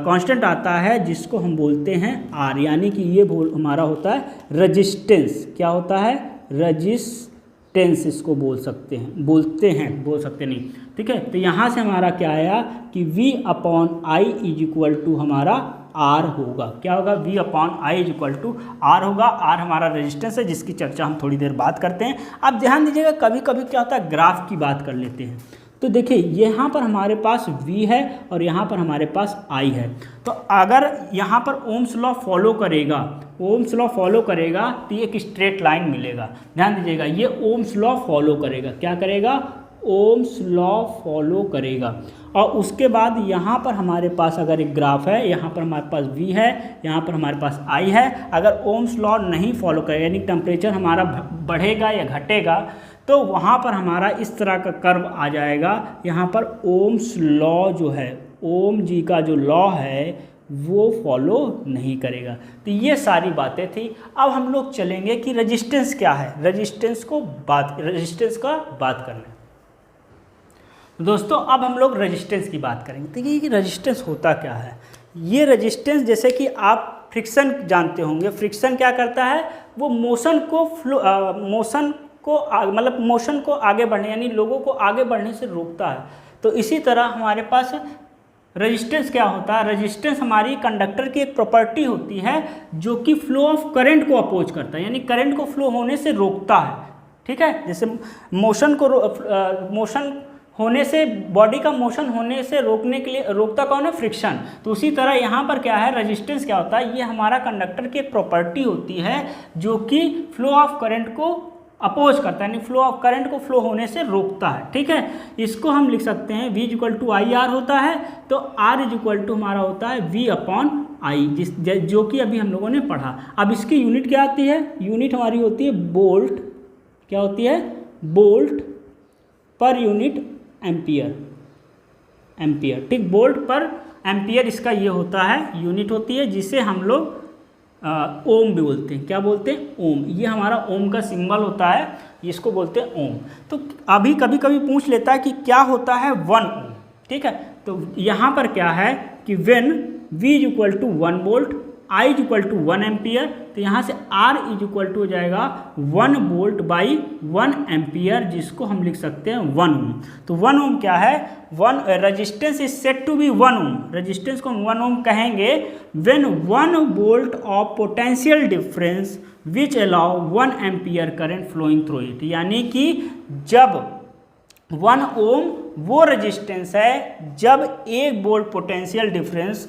कांस्टेंट आता है जिसको हम बोलते हैं R, यानी कि ये हमारा होता है रेजिस्टेंस। क्या होता है, रेजिस्टेंस इसको बोल सकते नहीं, ठीक है। तो यहाँ से हमारा क्या आया कि V/I इज इक्वल टू हमारा R होगा। क्या होगा, V/I is equal to R होगा। R हमारा रेजिस्टेंस है जिसकी चर्चा हम थोड़ी देर बाद करते हैं। अब ध्यान दीजिएगा, कभी कभी क्या होता है, ग्राफ की बात कर लेते हैं। तो देखिए यहाँ पर हमारे पास V है और यहाँ पर हमारे पास I है। तो अगर यहाँ पर ओम्स लॉ फॉलो करेगा तो ये एक स्ट्रेट लाइन मिलेगा। ध्यान दीजिएगा, ये ओम्स लॉ फॉलो करेगा। क्या करेगा, ओम्स लॉ फॉलो करेगा। और उसके बाद यहाँ पर हमारे पास अगर एक ग्राफ है, यहाँ पर हमारे पास V है, यहाँ पर हमारे पास I है। अगर ओम्स लॉ नहीं फॉलो करेगा, यानी टेम्परेचर हमारा बढ़ेगा या घटेगा, तो वहाँ पर हमारा इस तरह का कर्व आ जाएगा। यहाँ पर ओम्स लॉ जो है, ओम जी का जो लॉ है वो फॉलो नहीं करेगा। तो ये सारी बातें थी। अब हम लोग चलेंगे कि रेजिस्टेंस क्या है, रेजिस्टेंस का बात करना। दोस्तों अब हम लोग रेजिस्टेंस की बात करेंगे। तो ये रेजिस्टेंस होता क्या है? ये रेजिस्टेंस जैसे कि आप फ्रिक्शन जानते होंगे, फ्रिक्शन क्या करता है, वो मोशन को आगे बढ़ने यानी लोगों को आगे बढ़ने से रोकता है। तो इसी तरह हमारे पास रेजिस्टेंस क्या होता है, रेजिस्टेंस हमारी कंडक्टर की एक प्रॉपर्टी होती है जो कि फ्लो ऑफ करंट को अपोज करता है, यानी करंट को फ्लो होने से रोकता है। ठीक है, जैसे मोशन होने से, बॉडी का मोशन होने से रोकने के लिए रोकता कौन है, फ्रिक्शन। तो उसी तरह यहाँ पर क्या है, रेजिस्टेंस क्या होता है, ये हमारा कंडक्टर की एक प्रॉपर्टी होती है जो कि फ्लो ऑफ करंट को अपोज करता है, यानी फ्लो ऑफ करंट को फ्लो होने से रोकता है। ठीक है, इसको हम लिख सकते हैं V = IR होता है, तो R = हमारा होता है V/I, जो कि अभी हम लोगों ने पढ़ा। अब इसकी यूनिट क्या आती है, यूनिट हमारी होती है बोल्ट, क्या होती है, बोल्ट पर यूनिट एम्पियर। ठीक, बोल्ट पर एम्पियर इसका ये होता है, यूनिट होती है, जिसे हम लोग ओम भी बोलते हैं। क्या बोलते हैं, ओम। ये हमारा ओम का सिंबल होता है, इसको बोलते हैं ओम। तो अभी कभी कभी पूछ लेता है कि क्या होता है 1 ओम। ठीक है, तो यहाँ पर क्या है कि when V = 1 volt, I = 1 ampere, तो यहाँ से R = हो जाएगा 1 वोल्ट बाई 1 एम्पियर, जिसको हम लिख सकते हैं 1 ओम। तो 1 ओम क्या है, resistance is set to be 1 ohm. Resistance को हम 1 ओम कहेंगे when 1 volt of potential difference which allow 1 ampere current flowing through it. यानी कि जब 1 ओम वो रेजिस्टेंस है जब 1 वोल्ट पोटेंशियल डिफरेंस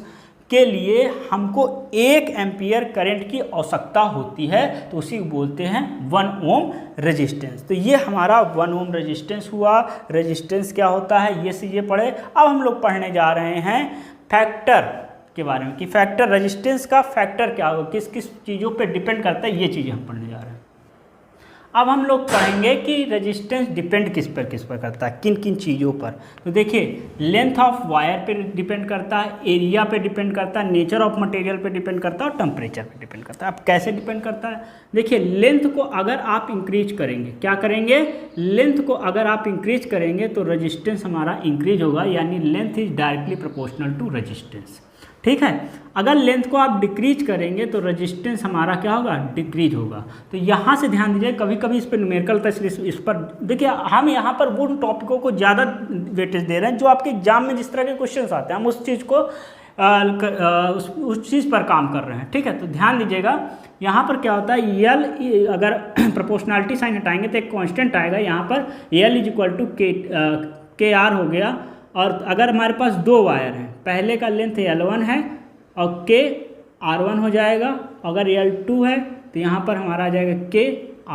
के लिए हमको 1 एम्पियर करंट की आवश्यकता होती है, तो उसी को बोलते हैं 1 ओम रेजिस्टेंस। तो ये हमारा 1 ओम रेजिस्टेंस हुआ। रेजिस्टेंस क्या होता है ये चीज़ें पढ़े। अब हम लोग पढ़ने जा रहे हैं फैक्टर के बारे में, कि फैक्टर, रेजिस्टेंस का फैक्टर क्या होगा, किस किस चीज़ों पे डिपेंड करता है, ये चीज़ें हम पढ़ने जा रहे हैं। अब हम लोग पढ़ेंगे कि रेजिस्टेंस डिपेंड किस पर करता है, किन किन चीज़ों पर। तो देखिए, लेंथ ऑफ वायर पे डिपेंड करता है, एरिया पे डिपेंड करता है, नेचर ऑफ मटेरियल पे डिपेंड करता है और टेम्परेचर पे डिपेंड करता है। अब कैसे डिपेंड करता है, देखिए लेंथ को अगर आप इंक्रीज करेंगे, क्या करेंगे, लेंथ को अगर आप इंक्रीज करेंगे तो रेजिस्टेंस हमारा इंक्रीज होगा, यानी length is directly proportional to resistance. ठीक है, अगर लेंथ को आप डिक्रीज करेंगे तो रेजिस्टेंस हमारा क्या होगा, डिक्रीज होगा। तो यहाँ से ध्यान दीजिए, कभी कभी इस पर न्यूमेरिकल था, इसलिए इस पर देखिए हम यहाँ पर उन टॉपिकों को ज़्यादा वेटेज दे रहे हैं जो आपके एग्जाम में जिस तरह के क्वेश्चन आते हैं, हम उस चीज़ को उस चीज़ पर काम कर रहे हैं। ठीक है, तो ध्यान दीजिएगा, यहाँ पर क्या होता है, यल अगर प्रोपोर्शनलिटी साइन हटाएंगे तो एक कांस्टेंट आएगा, यहाँ पर L = KR हो गया। और अगर हमारे पास 2 वायर हैं, पहले का लेंथ L1 है और K R1 हो जाएगा, अगर L2 है तो यहाँ पर हमारा आ जाएगा K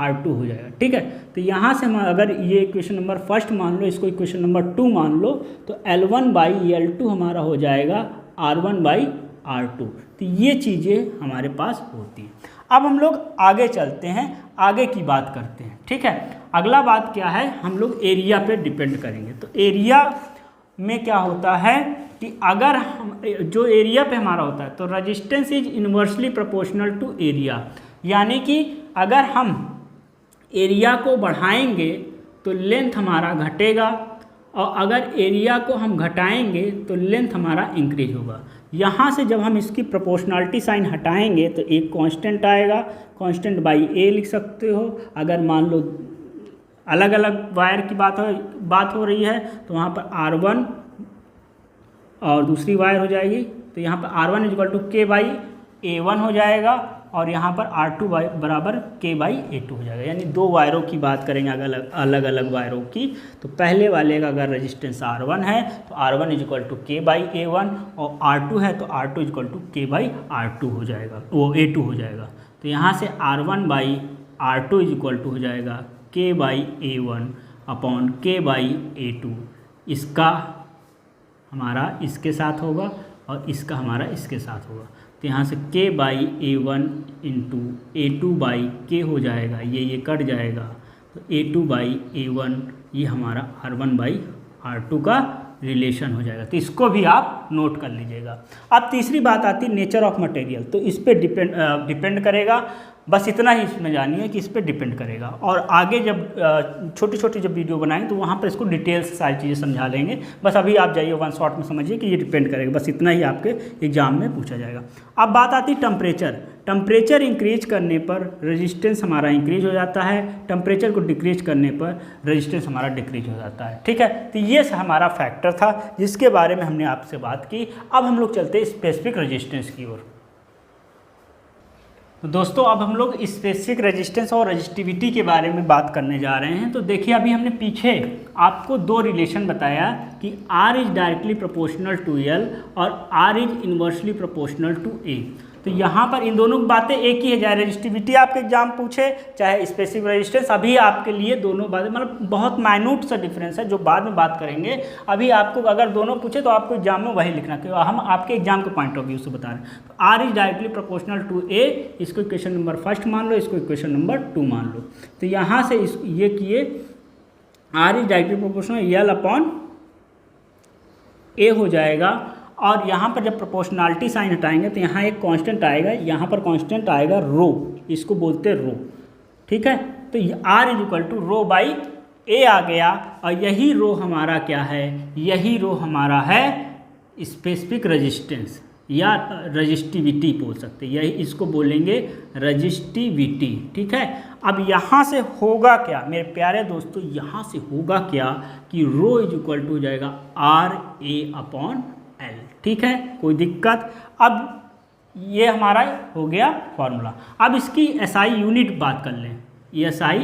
R2 हो जाएगा। ठीक है, तो यहाँ से हम अगर ये इक्वेशन नंबर फर्स्ट मान लो, इसको इक्वेशन नंबर 2 मान लो, तो L1/L2 हमारा हो जाएगा R1/R2। तो ये चीज़ें हमारे पास होती हैं। अब हम लोग आगे चलते हैं, आगे की बात करते हैं। ठीक है, अगला बात क्या है, हम लोग एरिया पे डिपेंड करेंगे। तो एरिया में क्या होता है कि अगर हम जो एरिया पे हमारा होता है तो resistance is inversely proportional to area, यानी कि अगर हम एरिया को बढ़ाएंगे तो लेंथ हमारा घटेगा, और अगर एरिया को हम घटाएंगे तो लेंथ हमारा इंक्रीज होगा। यहाँ से जब हम इसकी प्रोपोर्शनलिटी साइन हटाएंगे तो एक कांस्टेंट आएगा, कांस्टेंट बाई A लिख सकते हो। अगर मान लो अलग अलग वायर की बात हो रही है तो वहाँ पर R1 और दूसरी वायर हो जाएगी, तो यहाँ पर R1 = K/A1 हो जाएगा, और यहाँ पर R2 बराबर K/A2 हो जाएगा। यानी 2 वायरों की बात करेंगे अलग अलग वायरों की, तो पहले वाले का अगर रेजिस्टेंस R1 है तो R1 = K/A1, और R2 है तो R2 = K/R2 हो जाएगा, वो A2 हो जाएगा। तो यहाँ से R1/R2 = हो जाएगा K/A1 अपॉन K/A2। इसका हमारा इसके साथ होगा और इसका हमारा इसके साथ होगा। तो यहाँ से K/A1 × A2/K हो जाएगा, ये कट जाएगा। तो A2/A1 ये हमारा R1/R2 का रिलेशन हो जाएगा। तो इसको भी आप नोट कर लीजिएगा। अब तीसरी बात आती है नेचर ऑफ मटेरियल। तो इस पर डिपेंड करेगा, बस इतना ही इसमें जानिए कि इस पर डिपेंड करेगा। और आगे जब छोटी छोटी जब वीडियो बनाएंगे तो वहाँ पर इसको डिटेल्स सारी चीज़ें समझा लेंगे। बस अभी आप जाइए वन शॉट में समझिए कि ये डिपेंड करेगा, बस इतना ही आपके एग्जाम में पूछा जाएगा। अब बात आती है टेम्परेचर। टेम्परेचर इंक्रीज करने पर रेजिस्टेंस हमारा इंक्रीज हो जाता है, टेम्परेचर को डिक्रीज करने पर रेजिस्टेंस हमारा डिक्रीज हो जाता है। ठीक है, तो ये हमारा फैक्टर था जिसके बारे में हमने आपसे बात की। अब हम लोग चलते हैं स्पेसिफिक रेजिस्टेंस की ओर। तो दोस्तों अब हम लोग स्पेसिफिक रेजिस्टेंस और रेजिस्टिविटी के बारे में बात करने जा रहे हैं। तो देखिए अभी हमने पीछे आपको दो रिलेशन बताया कि R is directly proportional to L और R is inversely proportional to A। तो यहाँ पर इन दोनों की बातें एक ही है, चाहे रेजिस्टिविटी आपके एग्जाम पूछे चाहे स्पेसिफिक रेजिस्टेंस। अभी आपके लिए दोनों बातें मतलब बहुत माइन्यूट सा डिफरेंस है जो बाद में बात करेंगे। अभी आपको अगर दोनों पूछे तो आपको एग्जाम में वही लिखना, क्योंकि हम आपके एग्जाम के पॉइंट ऑफ व्यू से बता रहे हैं। तो R is directly proportional to A, इसको इक्वेशन नंबर 1 मान लो, इसको इक्वेशन नंबर 2 मान लो। तो यहाँ से ये किए R is directly proportional L/A हो जाएगा। और यहाँ पर जब प्रोपोर्शनलिटी साइन हटाएंगे तो यहाँ एक कांस्टेंट आएगा, यहाँ पर कांस्टेंट आएगा रो, इसको बोलते हैं रो। ठीक है, तो R is equal to rho by A आ गया। और यही रो हमारा क्या है, यही रो हमारा है स्पेसिफिक रेजिस्टेंस या रजिस्टिविटी बोल सकते हैं, यही इसको बोलेंगे रजिस्टिविटी। ठीक है, अब यहाँ से होगा क्या मेरे प्यारे दोस्तों, यहाँ से होगा क्या कि रो इज इक्वल टू हो जाएगा RA/L। ठीक है, कोई दिक्कत। अब ये हमारा हो गया फॉर्मूला। अब इसकी SI यूनिट बात कर लें, SI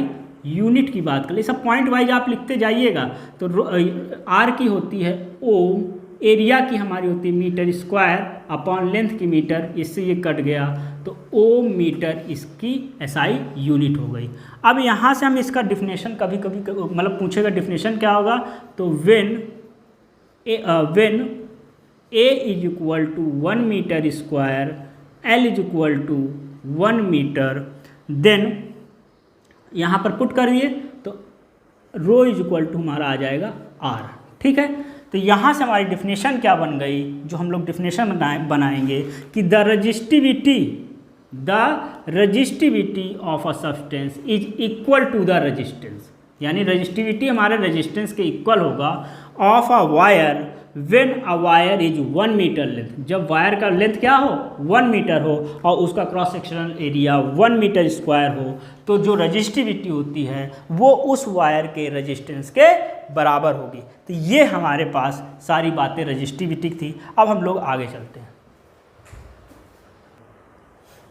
यूनिट की बात कर लें, सब पॉइंट वाइज आप लिखते जाइएगा। तो R की होती है ओम, एरिया की हमारी होती है मीटर स्क्वायर अपॉन लेंथ की मीटर, इससे ये कट गया तो ओम मीटर इसकी SI यूनिट हो गई। अब यहाँ से हम इसका डिफिनेशन कभी कभी मतलब पूछेगा डिफिनेशन क्या होगा, तो when A is equal to 1 metre square, L is equal to 1 metre, then यहाँ पर पुट करिए तो रो इज इक्वल टू हमारा आ जाएगा R। ठीक है, तो यहाँ से हमारी डिफिनेशन क्या बन गई, जो हम लोग डिफिनेशन बनाएंगे कि the resistivity of a substance is equal to the resistance, यानी रजिस्टिविटी हमारे रेजिस्टेंस के इक्वल होगा of a wire when a wire is 1 metre length, जब वायर का लेंथ क्या हो 1 मीटर हो और उसका cross sectional area 1 metre square हो, तो जो रजिस्टिविटी होती है वो उस वायर के रेजिस्टेंस के बराबर होगी। तो ये हमारे पास सारी बातें रजिस्टिविटी थी। अब हम लोग आगे चलते हैं।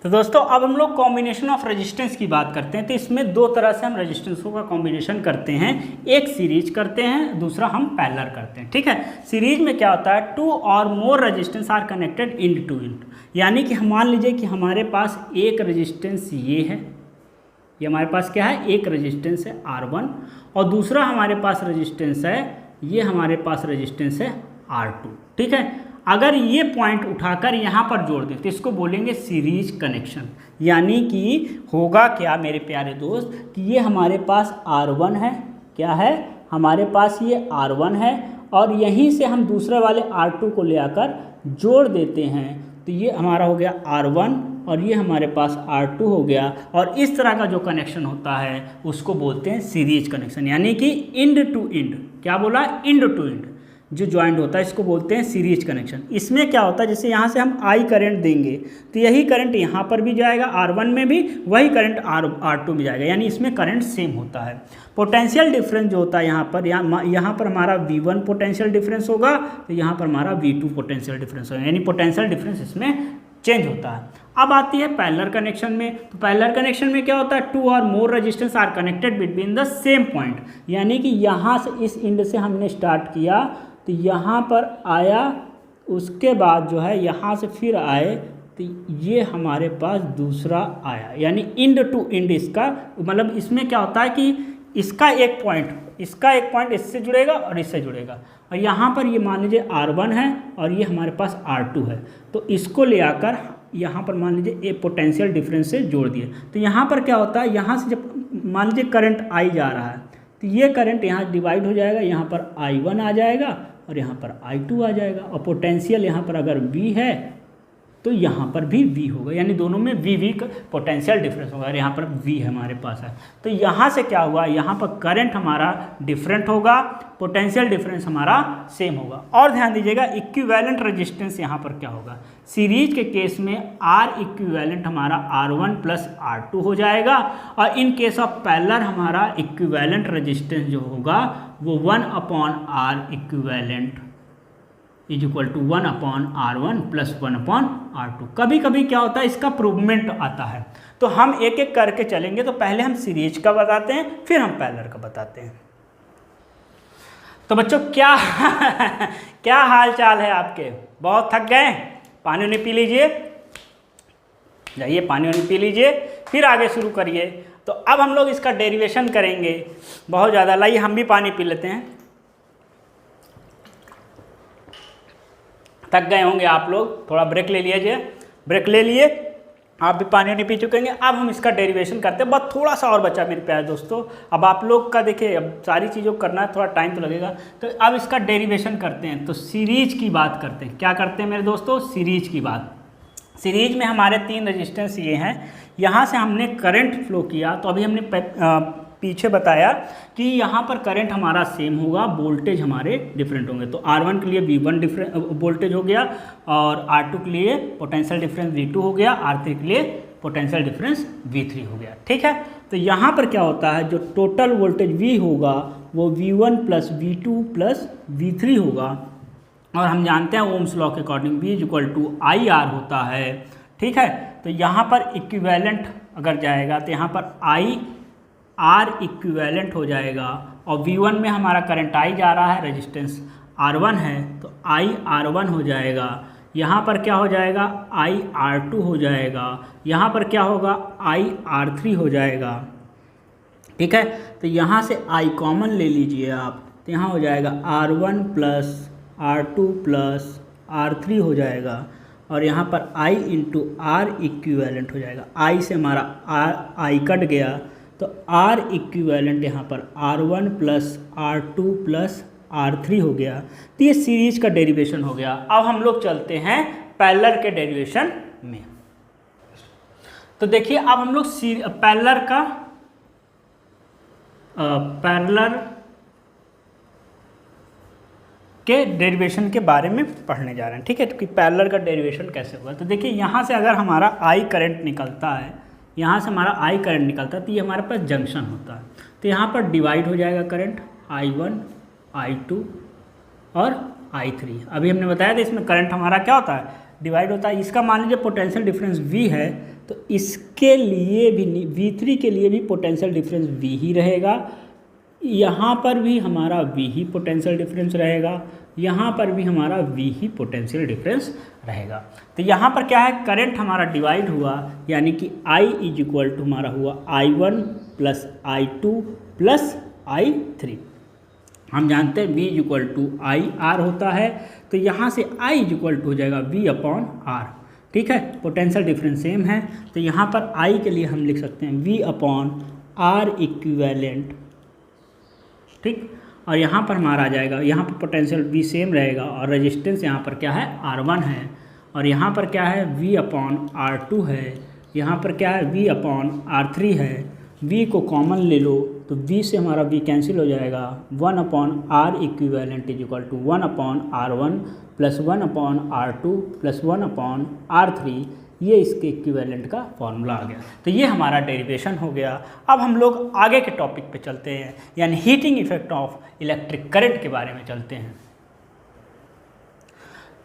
तो दोस्तों अब हम लोग कॉम्बिनेशन ऑफ रेजिस्टेंस की बात करते हैं। तो इसमें दो तरह से हम रेजिस्टेंसों का कॉम्बिनेशन करते हैं, एक सीरीज करते हैं, दूसरा हम पैरेलल करते हैं। ठीक है, सीरीज में क्या होता है, 2 और more resistance are connected end to end, यानी कि हम मान लीजिए कि हमारे पास एक रेजिस्टेंस ये है, ये हमारे पास क्या है, एक रेजिस्टेंस है R1 और दूसरा हमारे पास रेजिस्टेंस है, ये हमारे पास रेजिस्टेंस है R2। ठीक है, अगर ये पॉइंट उठाकर यहाँ पर जोड़ दें तो इसको बोलेंगे सीरीज कनेक्शन। यानी कि होगा क्या मेरे प्यारे दोस्त कि ये हमारे पास R1 है, क्या है हमारे पास ये R1 है और यहीं से हम दूसरे वाले R2 को ले आकर जोड़ देते हैं, तो ये हमारा हो गया R1 और ये हमारे पास R2 हो गया। और इस तरह का जो कनेक्शन होता है उसको बोलते हैं सीरीज कनेक्शन, यानी कि इंड टू इंड। क्या बोला, इंड टू इंड जो ज्वाइंट होता है इसको बोलते हैं सीरीज कनेक्शन। इसमें क्या होता है, जैसे यहाँ से हम I करंट देंगे तो यही करंट यहाँ पर भी जाएगा, R1 में भी वही करंट R2 में जाएगा, यानी इसमें करंट सेम होता है। पोटेंशियल डिफरेंस जो होता है यहाँ पर हमारा V1 पोटेंशियल डिफरेंस होगा, तो यहाँ पर हमारा V2 पोटेंशियल डिफरेंस होगा, यानी पोटेंशियल डिफरेंस इसमें चेंज होता है। अब आती है पैरेलल कनेक्शन में। तो पैरेलल कनेक्शन में क्या होता है, 2 और more resistance are connected between the same point, यानी कि यहाँ से इस इंड से हमने स्टार्ट किया तो यहाँ पर आया, उसके बाद जो है यहाँ से फिर आए तो ये हमारे पास दूसरा आया, यानी इंड टू इंड इसका मतलब इसमें क्या होता है कि इसका एक पॉइंट इससे जुड़ेगा और इससे जुड़ेगा, और यहाँ पर ये मान लीजिए R1 है और ये हमारे पास R2 है, तो इसको ले आकर यहाँ पर मान लीजिए एक पोटेंशियल डिफरेंस से जोड़ दिए। तो यहाँ पर क्या होता है, यहाँ से जब मान लीजिए करंट आई जा रहा है, तो ये करंट यहाँ डिवाइड हो जाएगा, यहाँ पर I1 आ जाएगा और यहाँ पर I2 आ जाएगा, और पोटेंशियल यहाँ पर अगर V है तो यहाँ पर भी V होगा, यानी दोनों में V का पोटेंशियल डिफरेंस होगा, और यहाँ पर V हमारे पास है। तो यहाँ से क्या हुआ, यहाँ पर करंट हमारा डिफरेंट होगा, पोटेंशियल डिफरेंस हमारा सेम होगा। और ध्यान दीजिएगा इक्विवेलेंट रेजिस्टेंस यहाँ पर क्या होगा, सीरीज के केस में R इक्विवेलेंट हमारा R1 प्लस R2 हो जाएगा, और इन केस ऑफ पैरेलल हमारा इक्विवेलेंट रेजिस्टेंस जो होगा वो 1/R equivalent is equal to 1/R1 plus 1/R2। कभी कभी क्या होता है, इसका प्रूवमेंट आता है, तो हम एक एक करके चलेंगे। तो पहले हम सीरीज का बताते हैं, फिर हम पैरेलल का बताते हैं। तो बच्चों क्या क्या हाल चाल है आपके, बहुत थक गए, पानी उनी पी लीजिए, जाइए पानी उनी पी लीजिए, फिर आगे शुरू करिए। तो अब हम लोग इसका डेरिवेशन करेंगे बहुत ज़्यादा। लाइए हम भी पानी पी लेते हैं, थक गए होंगे आप लोग, थोड़ा ब्रेक ले लीजिए, ब्रेक ले लिए, आप भी पानी नहीं पी चुके हैं। अब हम इसका डेरिवेशन करते हैं, बस थोड़ा सा और बचा मेरे प्यारे दोस्तों। अब आप लोग का देखिए, अब सारी चीज़ों को करना है, थोड़ा टाइम तो लगेगा। तो अब इसका डेरिवेशन करते हैं, तो सीरीज की बात करते हैं। क्या करते हैं मेरे दोस्तों, सीरीज की बात। सीरीज में हमारे 3 रेजिस्टेंस ये हैं, यहाँ से हमने करंट फ्लो किया, तो अभी हमने पीछे बताया कि यहाँ पर करंट हमारा सेम होगा, वोल्टेज हमारे डिफरेंट होंगे। तो R1 के लिए V1 डिफरेंट वोल्टेज हो गया, और R2 के लिए पोटेंशियल डिफरेंस V2 हो गया, R3 के लिए पोटेंशियल डिफरेंस V3 हो गया। ठीक है, तो यहाँ पर क्या होता है, जो टोटल वोल्टेज V होगा वो V1 plus V2 plus V3 होगा, और हम जानते हैं ओम्स लॉ के according V is equal to IR होता है। ठीक है, तो यहाँ पर इक्विवेलेंट अगर जाएगा तो यहाँ पर IR इक्विवेलेंट हो जाएगा, और V1 में हमारा करंट I जा रहा है, रेजिस्टेंस R1 है, तो IR1 हो जाएगा। यहाँ पर क्या हो जाएगा, IR2 हो जाएगा, यहाँ पर क्या होगा, IR3 हो जाएगा। ठीक है, तो यहाँ से I कॉमन ले लीजिए आप, तो यहाँ हो जाएगा R1 plus R2 plus R3 हो जाएगा, और यहाँ पर I इंटू R इक्विवेलेंट हो जाएगा। I से हमारा I कट गया, तो R इक्विवेलेंट यहाँ पर R1 plus R2 plus R3 हो गया। तो ये सीरीज का डेरिवेशन हो गया। अब हम लोग चलते हैं पैरेलल के डेरिवेशन में। तो देखिए अब हम लोग पैरेलल के डेरिवेशन के बारे में पढ़ने जा रहे हैं। ठीक है, कि पैरेलल का डेरिवेशन कैसे होगा। तो देखिए यहाँ से अगर हमारा I करंट निकलता है, यहाँ से हमारा I करंट निकलता है, तो ये हमारे पास जंक्शन होता है। तो यहाँ पर डिवाइड हो जाएगा करंट I1, I2 और I3। अभी हमने बताया था इसमें करंट हमारा क्या होता है, डिवाइड होता है। इसका मान लीजिए पोटेंशियल डिफरेंस V है, तो इसके लिए भी V3 के लिए भी पोटेंशियल डिफरेंस V ही रहेगा। यहाँ पर भी हमारा V ही पोटेंशियल डिफरेंस रहेगा, यहाँ पर भी हमारा V ही पोटेंशियल डिफरेंस रहेगा। तो यहाँ पर क्या है, करंट हमारा डिवाइड हुआ, यानी कि I इज इक्वल टू हमारा हुआ I1 plus I2 plus I3। हम जानते हैं V is equal to IR होता है, तो यहाँ से I इज इक्वल टू हो जाएगा V अपॉन R। ठीक है, पोटेंशियल डिफरेंस सेम है, तो यहाँ पर I के लिए हम लिख सकते हैं V अपॉन R इक्विवेलेंट। ठीक, और यहाँ पर हमारा आ जाएगा, यहाँ पर पोटेंशियल V सेम रहेगा, और रेजिस्टेंस यहाँ पर क्या है, R1 है, और यहाँ पर क्या है, V अपॉन R2 है, यहाँ पर क्या है, V अपॉन R3 है। V को कॉमन ले लो, तो V से हमारा V कैंसिल हो जाएगा, 1 upon R equivalent is equal to 1 upon R1 plus 1 upon R2 plus 1 upon R3। ये इसके इक्विवेलेंट का फॉर्मूला आ गया। तो ये हमारा डेरिवेशन हो गया। अब हम लोग आगे के टॉपिक पे चलते हैं, यानी heating effect of electric current के बारे में चलते हैं।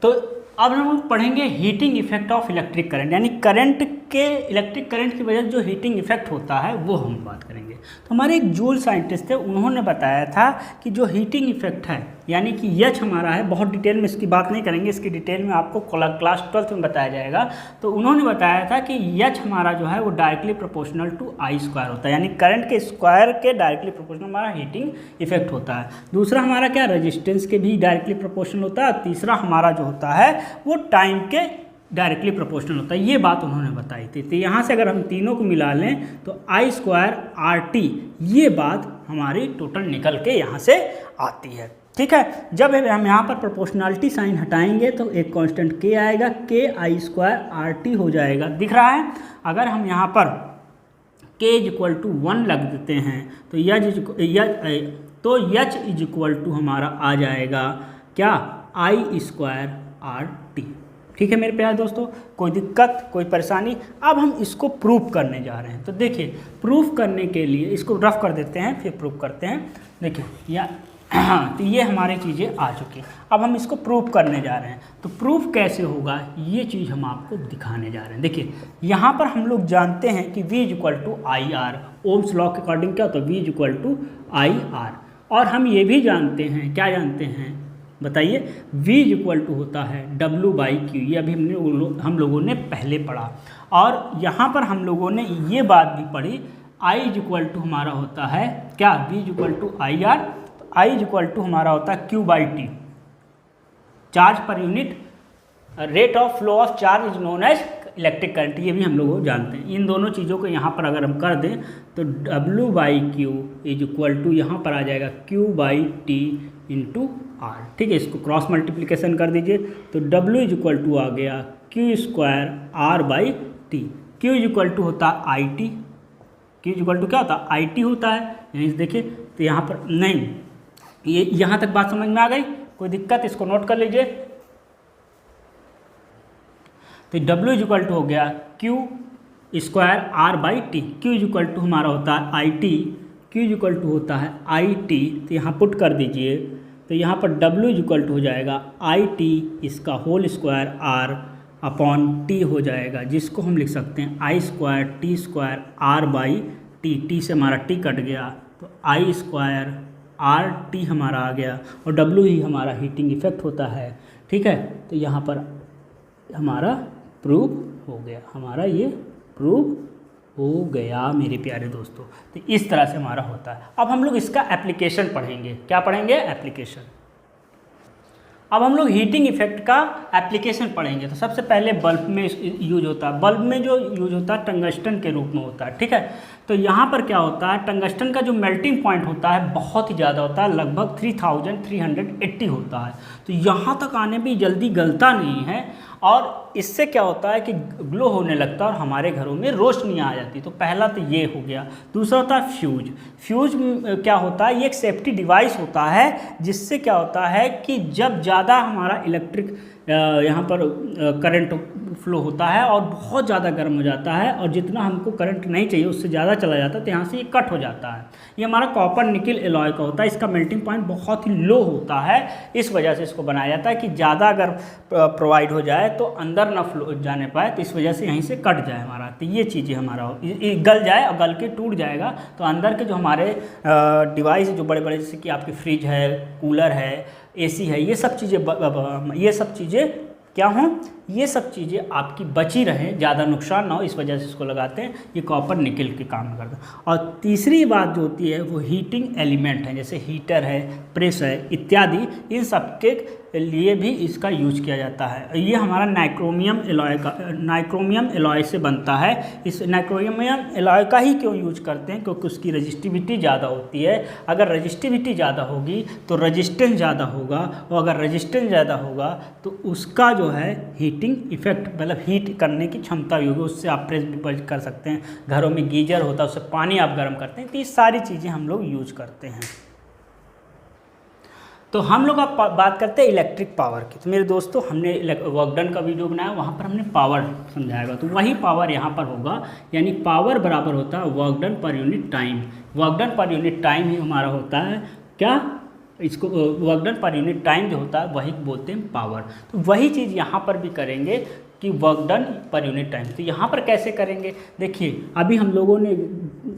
तो अब हम लोग पढ़ेंगे heating effect of electric current, यानी इलेक्ट्रिक करंट की वजह से जो हीटिंग इफेक्ट होता है वो हम बात करेंगे। तो हमारे एक जूल साइंटिस्ट थे, उन्होंने बताया था कि जो हीटिंग इफेक्ट है, यानी कि एच हमारा है, बहुत डिटेल में इसकी बात नहीं करेंगे, इसकी डिटेल में आपको क्लास 12th में बताया जाएगा। तो उन्होंने बताया था कि एच हमारा जो है वो directly proportional to I square होता है, यानी करंट के स्क्वायर के डायरेक्टली प्रोपोर्शनल हमारा हीटिंग इफेक्ट होता है। दूसरा हमारा क्या, रेजिस्टेंस के भी डायरेक्टली प्रोपोर्शनल होता है। तीसरा हमारा जो होता है वो टाइम के डायरेक्टली प्रोपोर्शनल होता है, ये बात उन्होंने बताई थी। तो यहाँ से अगर हम तीनों को मिला लें तो आई स्क्वायर आर टी, ये बात हमारी टोटल निकल के यहाँ से आती है। ठीक है, जब हम यहाँ पर प्रोपोर्शनलिटी साइन हटाएंगे तो एक कांस्टेंट के आएगा, के आई स्क्वायर आर टी हो जाएगा, दिख रहा है। अगर हम यहाँ पर के इज इक्वल टू 1 लग देते हैं तो एच इज इक्वल टू हमारा आ जाएगा क्या, आई स्क्वायर आर टी। ठीक है मेरे प्यारे दोस्तों, कोई दिक्कत, कोई परेशानी? अब हम इसको प्रूफ करने जा रहे हैं। तो देखिए, प्रूफ करने के लिए इसको रफ कर देते हैं, फिर प्रूफ करते हैं। देखिए तो ये हमारी चीज़ें आ चुकी हैं। अब हम इसको प्रूफ करने जा रहे हैं। तो प्रूफ कैसे होगा, ये चीज़ हम आपको दिखाने जा रहे हैं। देखिए, यहाँ पर हम लोग जानते हैं कि V is equal to I R, Ohm's law के अकॉर्डिंग क्या होता है, V is equal to I R. और हम ये भी जानते हैं, क्या जानते हैं बताइए, V इज इक्वल टू होता है W बाई क्यू। ये अभी हम लोगों ने पहले पढ़ा। और यहाँ पर हम लोगों ने ये बात भी पढ़ी, I इज इक्वल टू हमारा होता है क्या, V is equal to I R. I is equal to हमारा होता है Q by T, charge per unit, rate of flow of charge is known as electric current. ये भी हम लोग जानते हैं। इन दोनों चीज़ों को यहाँ पर अगर हम कर दें तो W by Q is equal to यहाँ पर आ जाएगा Q by T into R. ठीक है, इसको क्रॉस मल्टीप्लिकेशन कर दीजिए तो W इज इक्वल टू आ गया Q square R by T. Q is equal to होता है I T, Q is equal to क्या होता है, आई टी होता है। यानी देखिए, तो यहाँ पर नहीं, ये यहाँ तक बात समझ में आ गई, कोई दिक्कत? इसको नोट कर लीजिए। तो W इज इक्वल टू हो गया Q square R by T. Q is equal to हमारा होता है I T, Q is equal to होता है आई टी। तो यहाँ पुट कर दीजिए, तो यहाँ पर W इज इक्वल टू हो जाएगा आई टी, इसका whole square R upon T हो जाएगा, जिसको हम लिख सकते हैं I square T square R by T. T से हमारा टी कट गया तो आई स्क्वायर आर टी हमारा आ गया, और W ही हमारा हीटिंग इफेक्ट होता है। ठीक है, तो यहाँ पर हमारा प्रूफ हो गया, हमारा ये प्रूफ हो गया मेरे प्यारे दोस्तों। तो इस तरह से हमारा होता है। अब हम लोग इसका एप्लीकेशन पढ़ेंगे। क्या पढ़ेंगे? एप्लीकेशन। अब हम लोग हीटिंग इफेक्ट का एप्लीकेशन पढ़ेंगे। तो सबसे पहले बल्ब में यूज होता है। बल्ब में जो यूज होता है टंगस्टन के रूप में होता है। ठीक है, तो यहाँ पर क्या होता है, टंगस्टन का जो मेल्टिंग पॉइंट होता है बहुत ही ज़्यादा होता है, लगभग 3380 होता है। तो यहाँ तक आने भी जल्दी गलता नहीं है, और इससे क्या होता है कि ग्लो होने लगता है और हमारे घरों में रोशनी आ जाती है। तो पहला तो ये हो गया। दूसरा होता है फ्यूज। फ्यूज क्या होता है, ये एक सेफ्टी डिवाइस होता है, जिससे क्या होता है कि जब ज़्यादा हमारा इलेक्ट्रिक यहाँ पर करंट फ्लो होता है और बहुत ज़्यादा गर्म हो जाता है, और जितना हमको करंट नहीं चाहिए उससे ज़्यादा चला जाता है, तो यहाँ से ये कट हो जाता है। ये हमारा कॉपर निकल एलॉय का होता है। इसका मेल्टिंग पॉइंट बहुत ही लो होता है, इस वजह से इसको बनाया जाता है कि ज़्यादा अगर प्रोवाइड हो जाए तो अंदर ना फ्लो जाने पाए, तो इस वजह से यहीं से कट जाए हमारा। तो ये चीज़ें हमारा गल जाए और गल के टूट जाएगा, तो अंदर के जो हमारे डिवाइस जो बड़े बड़े, जैसे कि आपके फ्रिज है, कूलर है, एसी है, ये सब चीज़ें क्या हों, ये सब चीज़ें आपकी बची रहें, ज़्यादा नुकसान ना हो, इस वजह से इसको लगाते हैं। ये कॉपर निकल के काम करता है। और तीसरी बात जो होती है वो हीटिंग एलिमेंट है, जैसे हीटर है, प्रेस है इत्यादि, इन सब के लिए भी इसका यूज किया जाता है। ये हमारा नाइक्रोमियम एलॉय से बनता है। इस नाइक्रोमियम एलॉय का ही क्यों यूज करते हैं, क्योंकि उसकी रजिस्टिविटी ज़्यादा होती है। अगर रजिस्टिविटी ज़्यादा होगी तो रजिस्टेंस ज़्यादा होगा, और अगर रजिस्टेंस ज़्यादा होगा तो उसका जो है हीटिंग इफेक्ट, मतलब हीट करने की क्षमता भी होगी, उससे आप प्रेस भी कर सकते हैं। घरों में गीजर होता है, उससे पानी आप गर्म करते हैं। तो ये सारी चीज़ें हम लोग यूज करते हैं। तो हम लोग अब बात करते हैं इलेक्ट्रिक पावर की। तो मेरे दोस्तों, हमने वर्क डन का वीडियो बनाया, वहाँ पर हमने पावर समझाएगा, तो वही पावर यहाँ पर होगा। यानी पावर बराबर होता है work done per unit time. Work done per unit time ही हमारा होता है क्या, इसको work done per unit time जो होता है वही बोलते हैं पावर। तो वही चीज़ यहाँ पर भी करेंगे कि work done per unit time. तो यहाँ पर कैसे करेंगे, देखिए अभी हम लोगों ने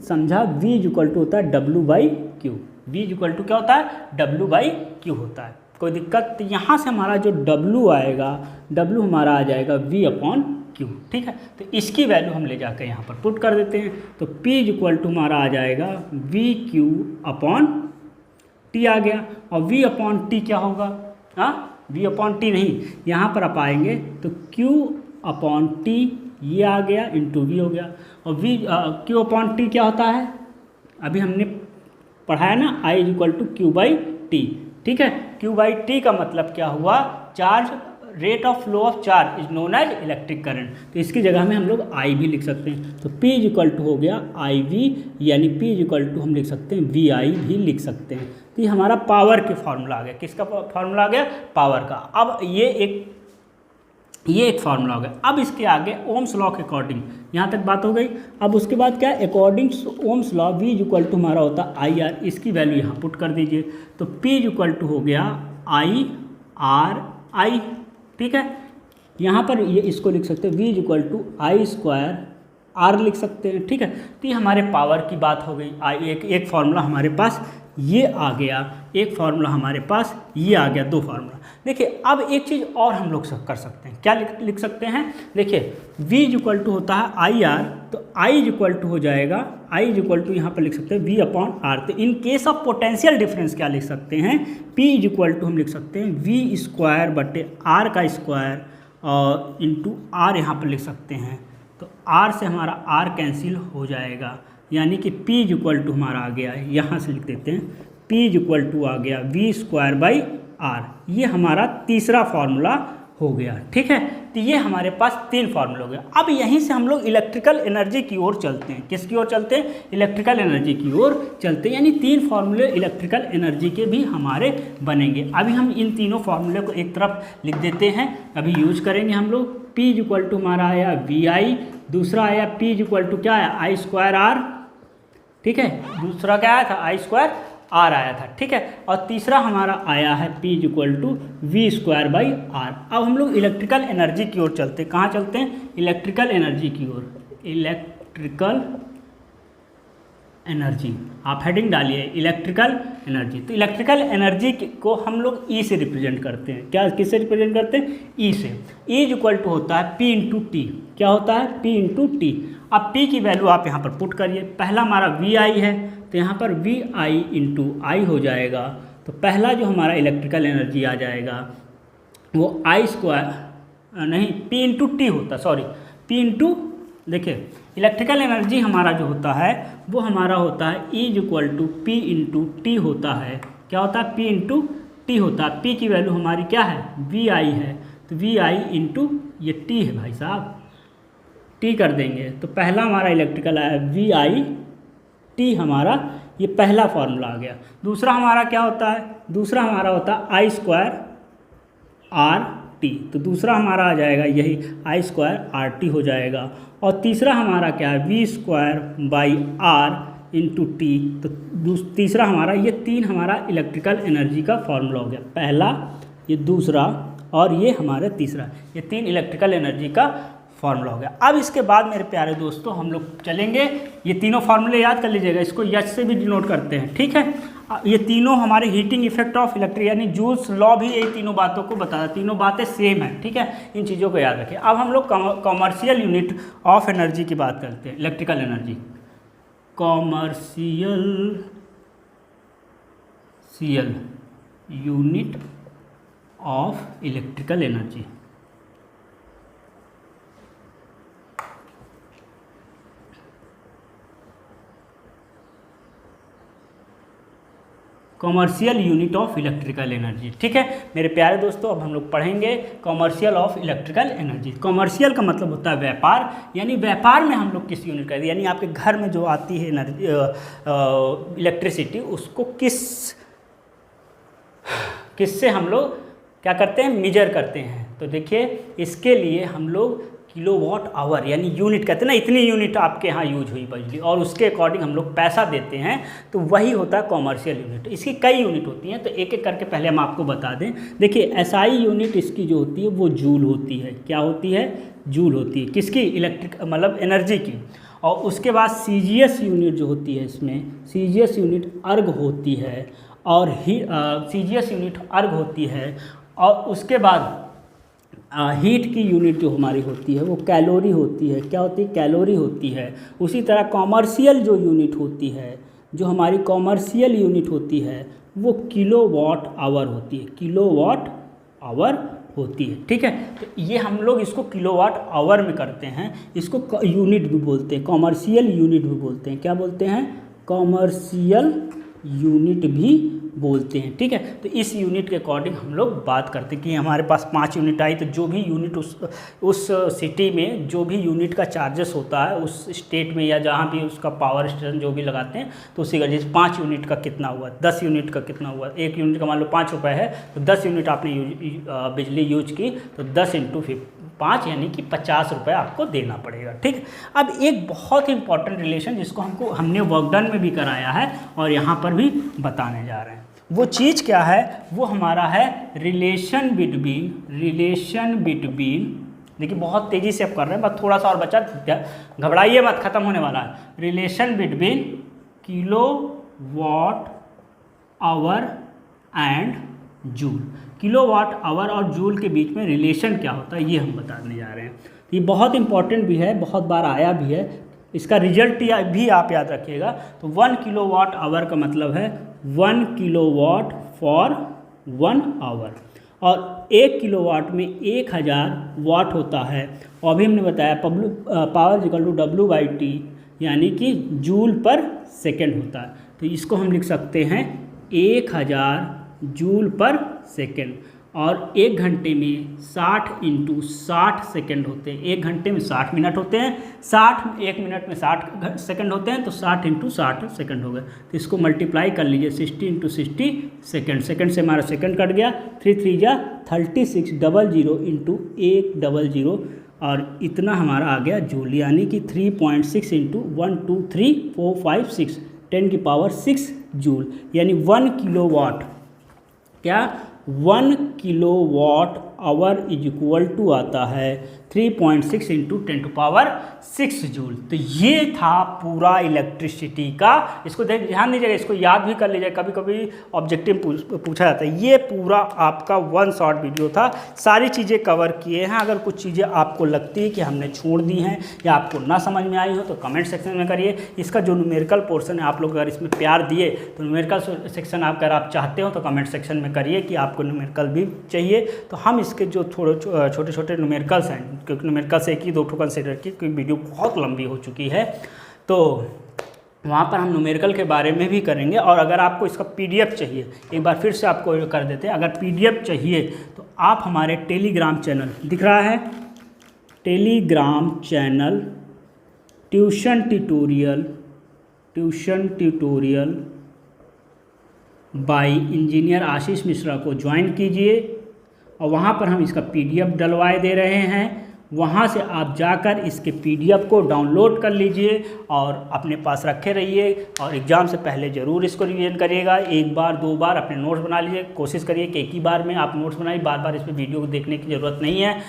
समझा V इज इक्वल टू होता है W by Q. V is equal to क्या होता है, W बाई क्यू होता है। कोई दिक्कत? तो यहाँ से हमारा जो W आएगा, W हमारा आ जाएगा V अपॉन क्यू। ठीक है, तो इसकी वैल्यू हम ले जाकर यहाँ पर पुट कर देते हैं। तो P इज इक्वल टू हमारा आ जाएगा V क्यू अपॉन T आ गया। और V अपॉन T क्या होगा, हाँ V अपॉन T नहीं, यहाँ पर आप आएंगे तो Q अपॉन टी ये आ गया इंटू वी हो गया। और वी क्यू अपॉन टी क्या होता है, अभी हमने पढ़ाया ना, I is equal to Q by T. ठीक है, क्यू बाई टी का मतलब क्या हुआ, charge rate of flow of charge is known as electric current. तो इसकी जगह में हम लोग आई भी लिख सकते हैं। तो P इज इक्वल टू हो गया आई वी, यानी P इज इक्वल टू हम लिख सकते हैं वी आई भी लिख सकते हैं। तो ये हमारा पावर के फॉर्मूला आ गया। किसका फॉर्मूला आ गया, पावर का। अब ये एक फार्मूला हो गया। अब इसके आगे ओम्स लॉ के अकॉर्डिंग, यहाँ तक बात हो गई। अब उसके बाद क्या, according Ohm's law V is equal to हमारा होता है आई आर, इसकी वैल्यू यहाँ पुट कर दीजिए। तो P इज इक्वल टू हो गया आई आर आई। ठीक है, यहाँ पर ये इसको लिख सकते हैं V is equal to I square R लिख सकते हैं। ठीक है, तो ये हमारे पावर की बात हो गई। एक फार्मूला हमारे पास ये आ गया, एक फार्मूला हमारे पास ये आ गया, दो फार्मूला। देखिए अब एक चीज़ और हम लोग कर सकते हैं, क्या लिख सकते हैं, देखिए V इज इक्वल टू होता है आई आर, तो I इज इक्वल टू हो जाएगा, I इज इक्वल टू यहाँ पर लिख सकते हैं V अपॉन आर। तो in case of potential difference क्या लिख सकते हैं, P इज इक्वल टू हम लिख सकते हैं V स्क्वायर बटे R का स्क्वायर और इंटू R यहाँ पर लिख सकते हैं। तो R से हमारा R कैंसिल हो जाएगा, यानी कि P इज इक्वल टू हमारा आ गया, यहाँ से लिख देते हैं P इज इक्वल टू आ गया V स्क्वायर बाई R। ये हमारा तीसरा फार्मूला हो गया। ठीक है, तो ये हमारे पास तीन फार्मूला हो गया। अब यहीं से हम लोग इलेक्ट्रिकल एनर्जी की ओर चलते हैं। किसकी ओर चलते हैं, इलेक्ट्रिकल एनर्जी की ओर चलते हैं। यानी तीन फार्मूले इलेक्ट्रिकल एनर्जी के भी हमारे बनेंगे। अभी हम इन तीनों फार्मूले को एक तरफ लिख देते हैं, अभी यूज करेंगे हम लोग। P इज इक्वल टू हमारा आया वी आई, दूसरा आया P इज इक्वल टू क्या आया, आई स्क्वायर आर। ठीक है, दूसरा क्या आया था, आई स्क्वायर आर आया था। ठीक है, और तीसरा हमारा आया है P is equal to V square by R. अब हम लोग इलेक्ट्रिकल एनर्जी की ओर चलते हैं। कहाँ चलते हैं, इलेक्ट्रिकल एनर्जी की ओर। इलेक्ट्रिकल एनर्जी, आप हेडिंग डालिए इलेक्ट्रिकल एनर्जी। तो इलेक्ट्रिकल एनर्जी को हम लोग E से रिप्रेजेंट करते हैं। क्या, किससे रिप्रेजेंट करते हैं, E से। E इज इक्वल टू होता है P इंटू टी। क्या होता है, P इंटू टी। अब P की वैल्यू आप यहाँ पर पुट करिए। पहला हमारा वी आई है, तो यहाँ पर वी आई इंटू आई हो जाएगा। तो पहला जो हमारा इलेक्ट्रिकल एनर्जी आ जाएगा वो आई स्क्वायर नहीं, P इंटू टी होता, सॉरी P इंटू, देखिए इलेक्ट्रिकल एनर्जी हमारा जो होता है वो हमारा होता है E is equal to P into T होता है। क्या होता है, P इंटू टी होता है। P की वैल्यू हमारी क्या है, वी आई है, तो वी आई इंटू ये टी है भाई साहब, टी कर देंगे। तो पहला हमारा इलेक्ट्रिकल आया वी आई टी, हमारा ये पहला फार्मूला आ गया। दूसरा हमारा क्या होता है, दूसरा हमारा होता है आई स्क्वायर आर टी। तो दूसरा हमारा आ जाएगा यही आई स्क्वायर आर टी हो जाएगा। और तीसरा हमारा क्या है, V square by R into T. तो तीसरा हमारा, ये तीन हमारा इलेक्ट्रिकल एनर्जी का फार्मूला हो गया। पहला, ये दूसरा और ये हमारा तीसरा, ये तीन इलेक्ट्रिकल एनर्जी का फार्मूला हो गया। अब इसके बाद मेरे प्यारे दोस्तों हम लोग चलेंगे, ये तीनों फार्मूले याद कर लीजिएगा, इसको एच से भी डिनोट करते हैं। ठीक है, ये तीनों हमारे हीटिंग इफेक्ट ऑफ इलेक्ट्रिक, यानी जूल्स लॉ भी यही तीनों बातों को बताता है। तीनों बातें सेम है। ठीक है, इन चीज़ों को याद रखिए। अब हम लोग कॉमर्शियल यूनिट ऑफ एनर्जी की बात करते हैं, electrical energy. Commercial unit of electrical energy. Commercial unit of electrical energy. ठीक है मेरे प्यारे दोस्तों, अब हम लोग पढ़ेंगे commercial of electrical energy. Commercial का मतलब होता है व्यापार, यानी व्यापार में हम लोग किस यूनिट करते हैं, यानी आपके घर में जो आती है एनर्जी इलेक्ट्रिसिटी, उसको किससे हम लोग क्या करते हैं, मेजर करते हैं। तो देखिए इसके लिए हम लोग किलोवाट आवर यानी यूनिट कहते हैं ना, इतनी यूनिट आपके यहाँ यूज हुई बिजली, और उसके अकॉर्डिंग हम लोग पैसा देते हैं, तो वही होता है कॉमर्शियल यूनिट। इसकी कई यूनिट होती हैं, तो एक एक करके पहले हम आपको बता दें। देखिए एसआई यूनिट इसकी जो होती है वो जूल होती है। क्या होती है, जूल होती है। किसकी, इलेक्ट्रिक मतलब एनर्जी की। और उसके बाद सीजीएस यूनिट जो होती है, इसमें सीजीएस यूनिट अर्ग होती है, और सीजीएस यूनिट अर्ग होती है। और उसके बाद हीट की यूनिट जो हमारी होती है वो कैलोरी होती है। क्या होती है, कैलोरी होती है। उसी तरह कॉमर्शियल जो यूनिट होती है, जो हमारी कॉमर्शियल यूनिट होती है वो किलोवाट आवर होती है, किलोवाट आवर होती है। ठीक है, तो ये हम लोग इसको किलोवाट आवर में करते हैं, इसको यूनिट भी बोलते हैं, कॉमर्शियल यूनिट भी बोलते हैं। क्या बोलते हैं? कॉमर्शियल यूनिट भी बोलते हैं। ठीक है, तो इस यूनिट के अकॉर्डिंग हम लोग बात करते हैं कि हमारे पास 5 यूनिट आई, तो जो भी यूनिट उस सिटी में जो भी यूनिट का चार्जेस होता है उस स्टेट में या जहाँ भी उसका पावर स्टेशन जो भी लगाते हैं, तो उसी का जैसे 5 यूनिट का कितना हुआ, 10 यूनिट का कितना हुआ, 1 यूनिट का मान लो 5 रुपये है, तो 10 यूनिट आपने बिजली यूज की, तो 10 × 5 यानी कि 50 रुपये आपको देना पड़ेगा। ठीक है, अब एक बहुत ही इंपॉर्टेंट रिलेशन जिसको हमने वर्कडन में भी कराया है और यहाँ पर भी बताने जा रहे हैं, वो चीज़ क्या है? वो हमारा है रिलेशन बिटवीन, देखिए बहुत तेज़ी से आप कर रहे हैं, बस थोड़ा सा और बचा, घबराइए मत, खत्म होने वाला है। Relation between kilowatt hour and joule. Kilowatt hour और जूल के बीच में रिलेशन क्या होता है ये हम बताने जा रहे हैं। ये बहुत इंपॉर्टेंट भी है, बहुत बार आया भी है, इसका रिजल्ट भी आप याद रखिएगा। तो 1 किलोवाट आवर का मतलब है 1 किलोवाट फॉर 1 आवर, और 1 किलोवाट में 1000 वाट होता है। और अभी हमने बताया पावर इक्वल टू W/T यानी कि जूल पर सेकेंड होता है। तो इसको हम लिख सकते हैं 1000 जूल पर सेकेंड, और 1 घंटे में 60 × 60 सेकेंड होते हैं। 1 घंटे में 60 मिनट होते हैं, 1 मिनट में 60 सेकेंड होते हैं, तो 60 × 60 सेकेंड हो गए। तो इसको मल्टीप्लाई कर लीजिए, 60 × 60 सेकेंड, सेकेंड से हमारा सेकेंड कट गया, 3 3 जा 36, 00 × 100, और इतना हमारा आ गया जूल, यानी कि 3.6 × 1 2 3 4 5 6 10⁻6 जूल, यानी 1 किलोवाट, क्या 1 kilowatt hour is equal to आता है 3.6 × 10⁻6 जूल। तो ये था पूरा इलेक्ट्रिसिटी का, इसको ध्यान दीजिएगा, इसको याद भी कर लीजिएगा, कभी कभी ऑब्जेक्टिव पूछा जाता है। ये पूरा आपका 1 शॉर्ट वीडियो था, सारी चीज़ें कवर किए हैं। अगर कुछ चीज़ें आपको लगती है कि हमने छोड़ दी हैं या आपको ना समझ में आई हो तो कमेंट सेक्शन में करिए। इसका जो न्यूमेरिकल पोर्शन है, आप लोग अगर इसमें प्यार दिए तो न्यूमेरिकल सेक्शन अगर आप चाहते हो तो कमेंट सेक्शन में करिए कि आपको न्यूमेरिकल भी चाहिए, तो हम इसके जो छोटे छोटे न्यूमेरिकल्स हैं, क्योंकि न्यूमेरिकल्स 1 ही 2 ठो कंसिडर की, क्योंकि वीडियो बहुत लंबी हो चुकी है, तो वहाँ पर हम न्यूमेरिकल के बारे में भी करेंगे। और अगर आपको इसका PDF चाहिए, एक बार फिर से आपको कर देते हैं, अगर PDF चाहिए तो आप हमारे टेलीग्राम चैनल दिख रहा है, Telegram channel tuition tutorial by engineer Ashish Mishra को ज्वाइन कीजिए, और वहाँ पर हम इसका PDF डलवाए दे रहे हैं। वहाँ से आप जाकर इसके PDF को डाउनलोड कर लीजिए और अपने पास रखे रहिए, और एग्ज़ाम से पहले ज़रूर इसको रिवीजन करिएगा। 1 बार 2 बार अपने नोट्स बना लीजिए, कोशिश करिए कि एक ही बार में आप नोट्स बनाइए, बार बार इसमें वीडियो को देखने की ज़रूरत नहीं है,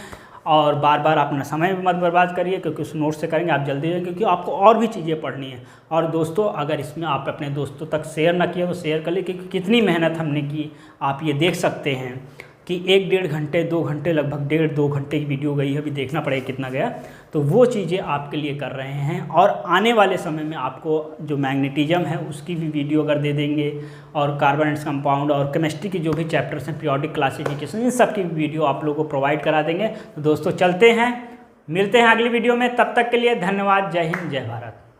और बार बार अपना समय भी मत बर्बाद करिए, क्योंकि उस नोट से करेंगे आप जल्दी, क्योंकि आपको और भी चीज़ें पढ़नी है। और दोस्तों, अगर इसमें आप अपने दोस्तों तक शेयर ना किए तो शेयर कर लीजिए, क्योंकि कितनी मेहनत हमने की आप ये देख सकते हैं कि 1-1.5 घंटे 2 घंटे, लगभग 1.5-2 घंटे की वीडियो गई है, अभी देखना पड़ेगा कितना गया। तो वो चीज़ें आपके लिए कर रहे हैं, और आने वाले समय में आपको जो मैग्नेटिज्म है उसकी भी वीडियो अगर दे देंगे, और कार्बन एंड कंपाउंड और केमिस्ट्री की जो भी चैप्टर्स हैं, पीरियोडिक क्लासिफिकेशन, इन सब की वीडियो आप लोगों को प्रोवाइड करा देंगे। तो दोस्तों चलते हैं, मिलते हैं अगली वीडियो में, तब तक के लिए धन्यवाद। जय हिंद, जय भारत।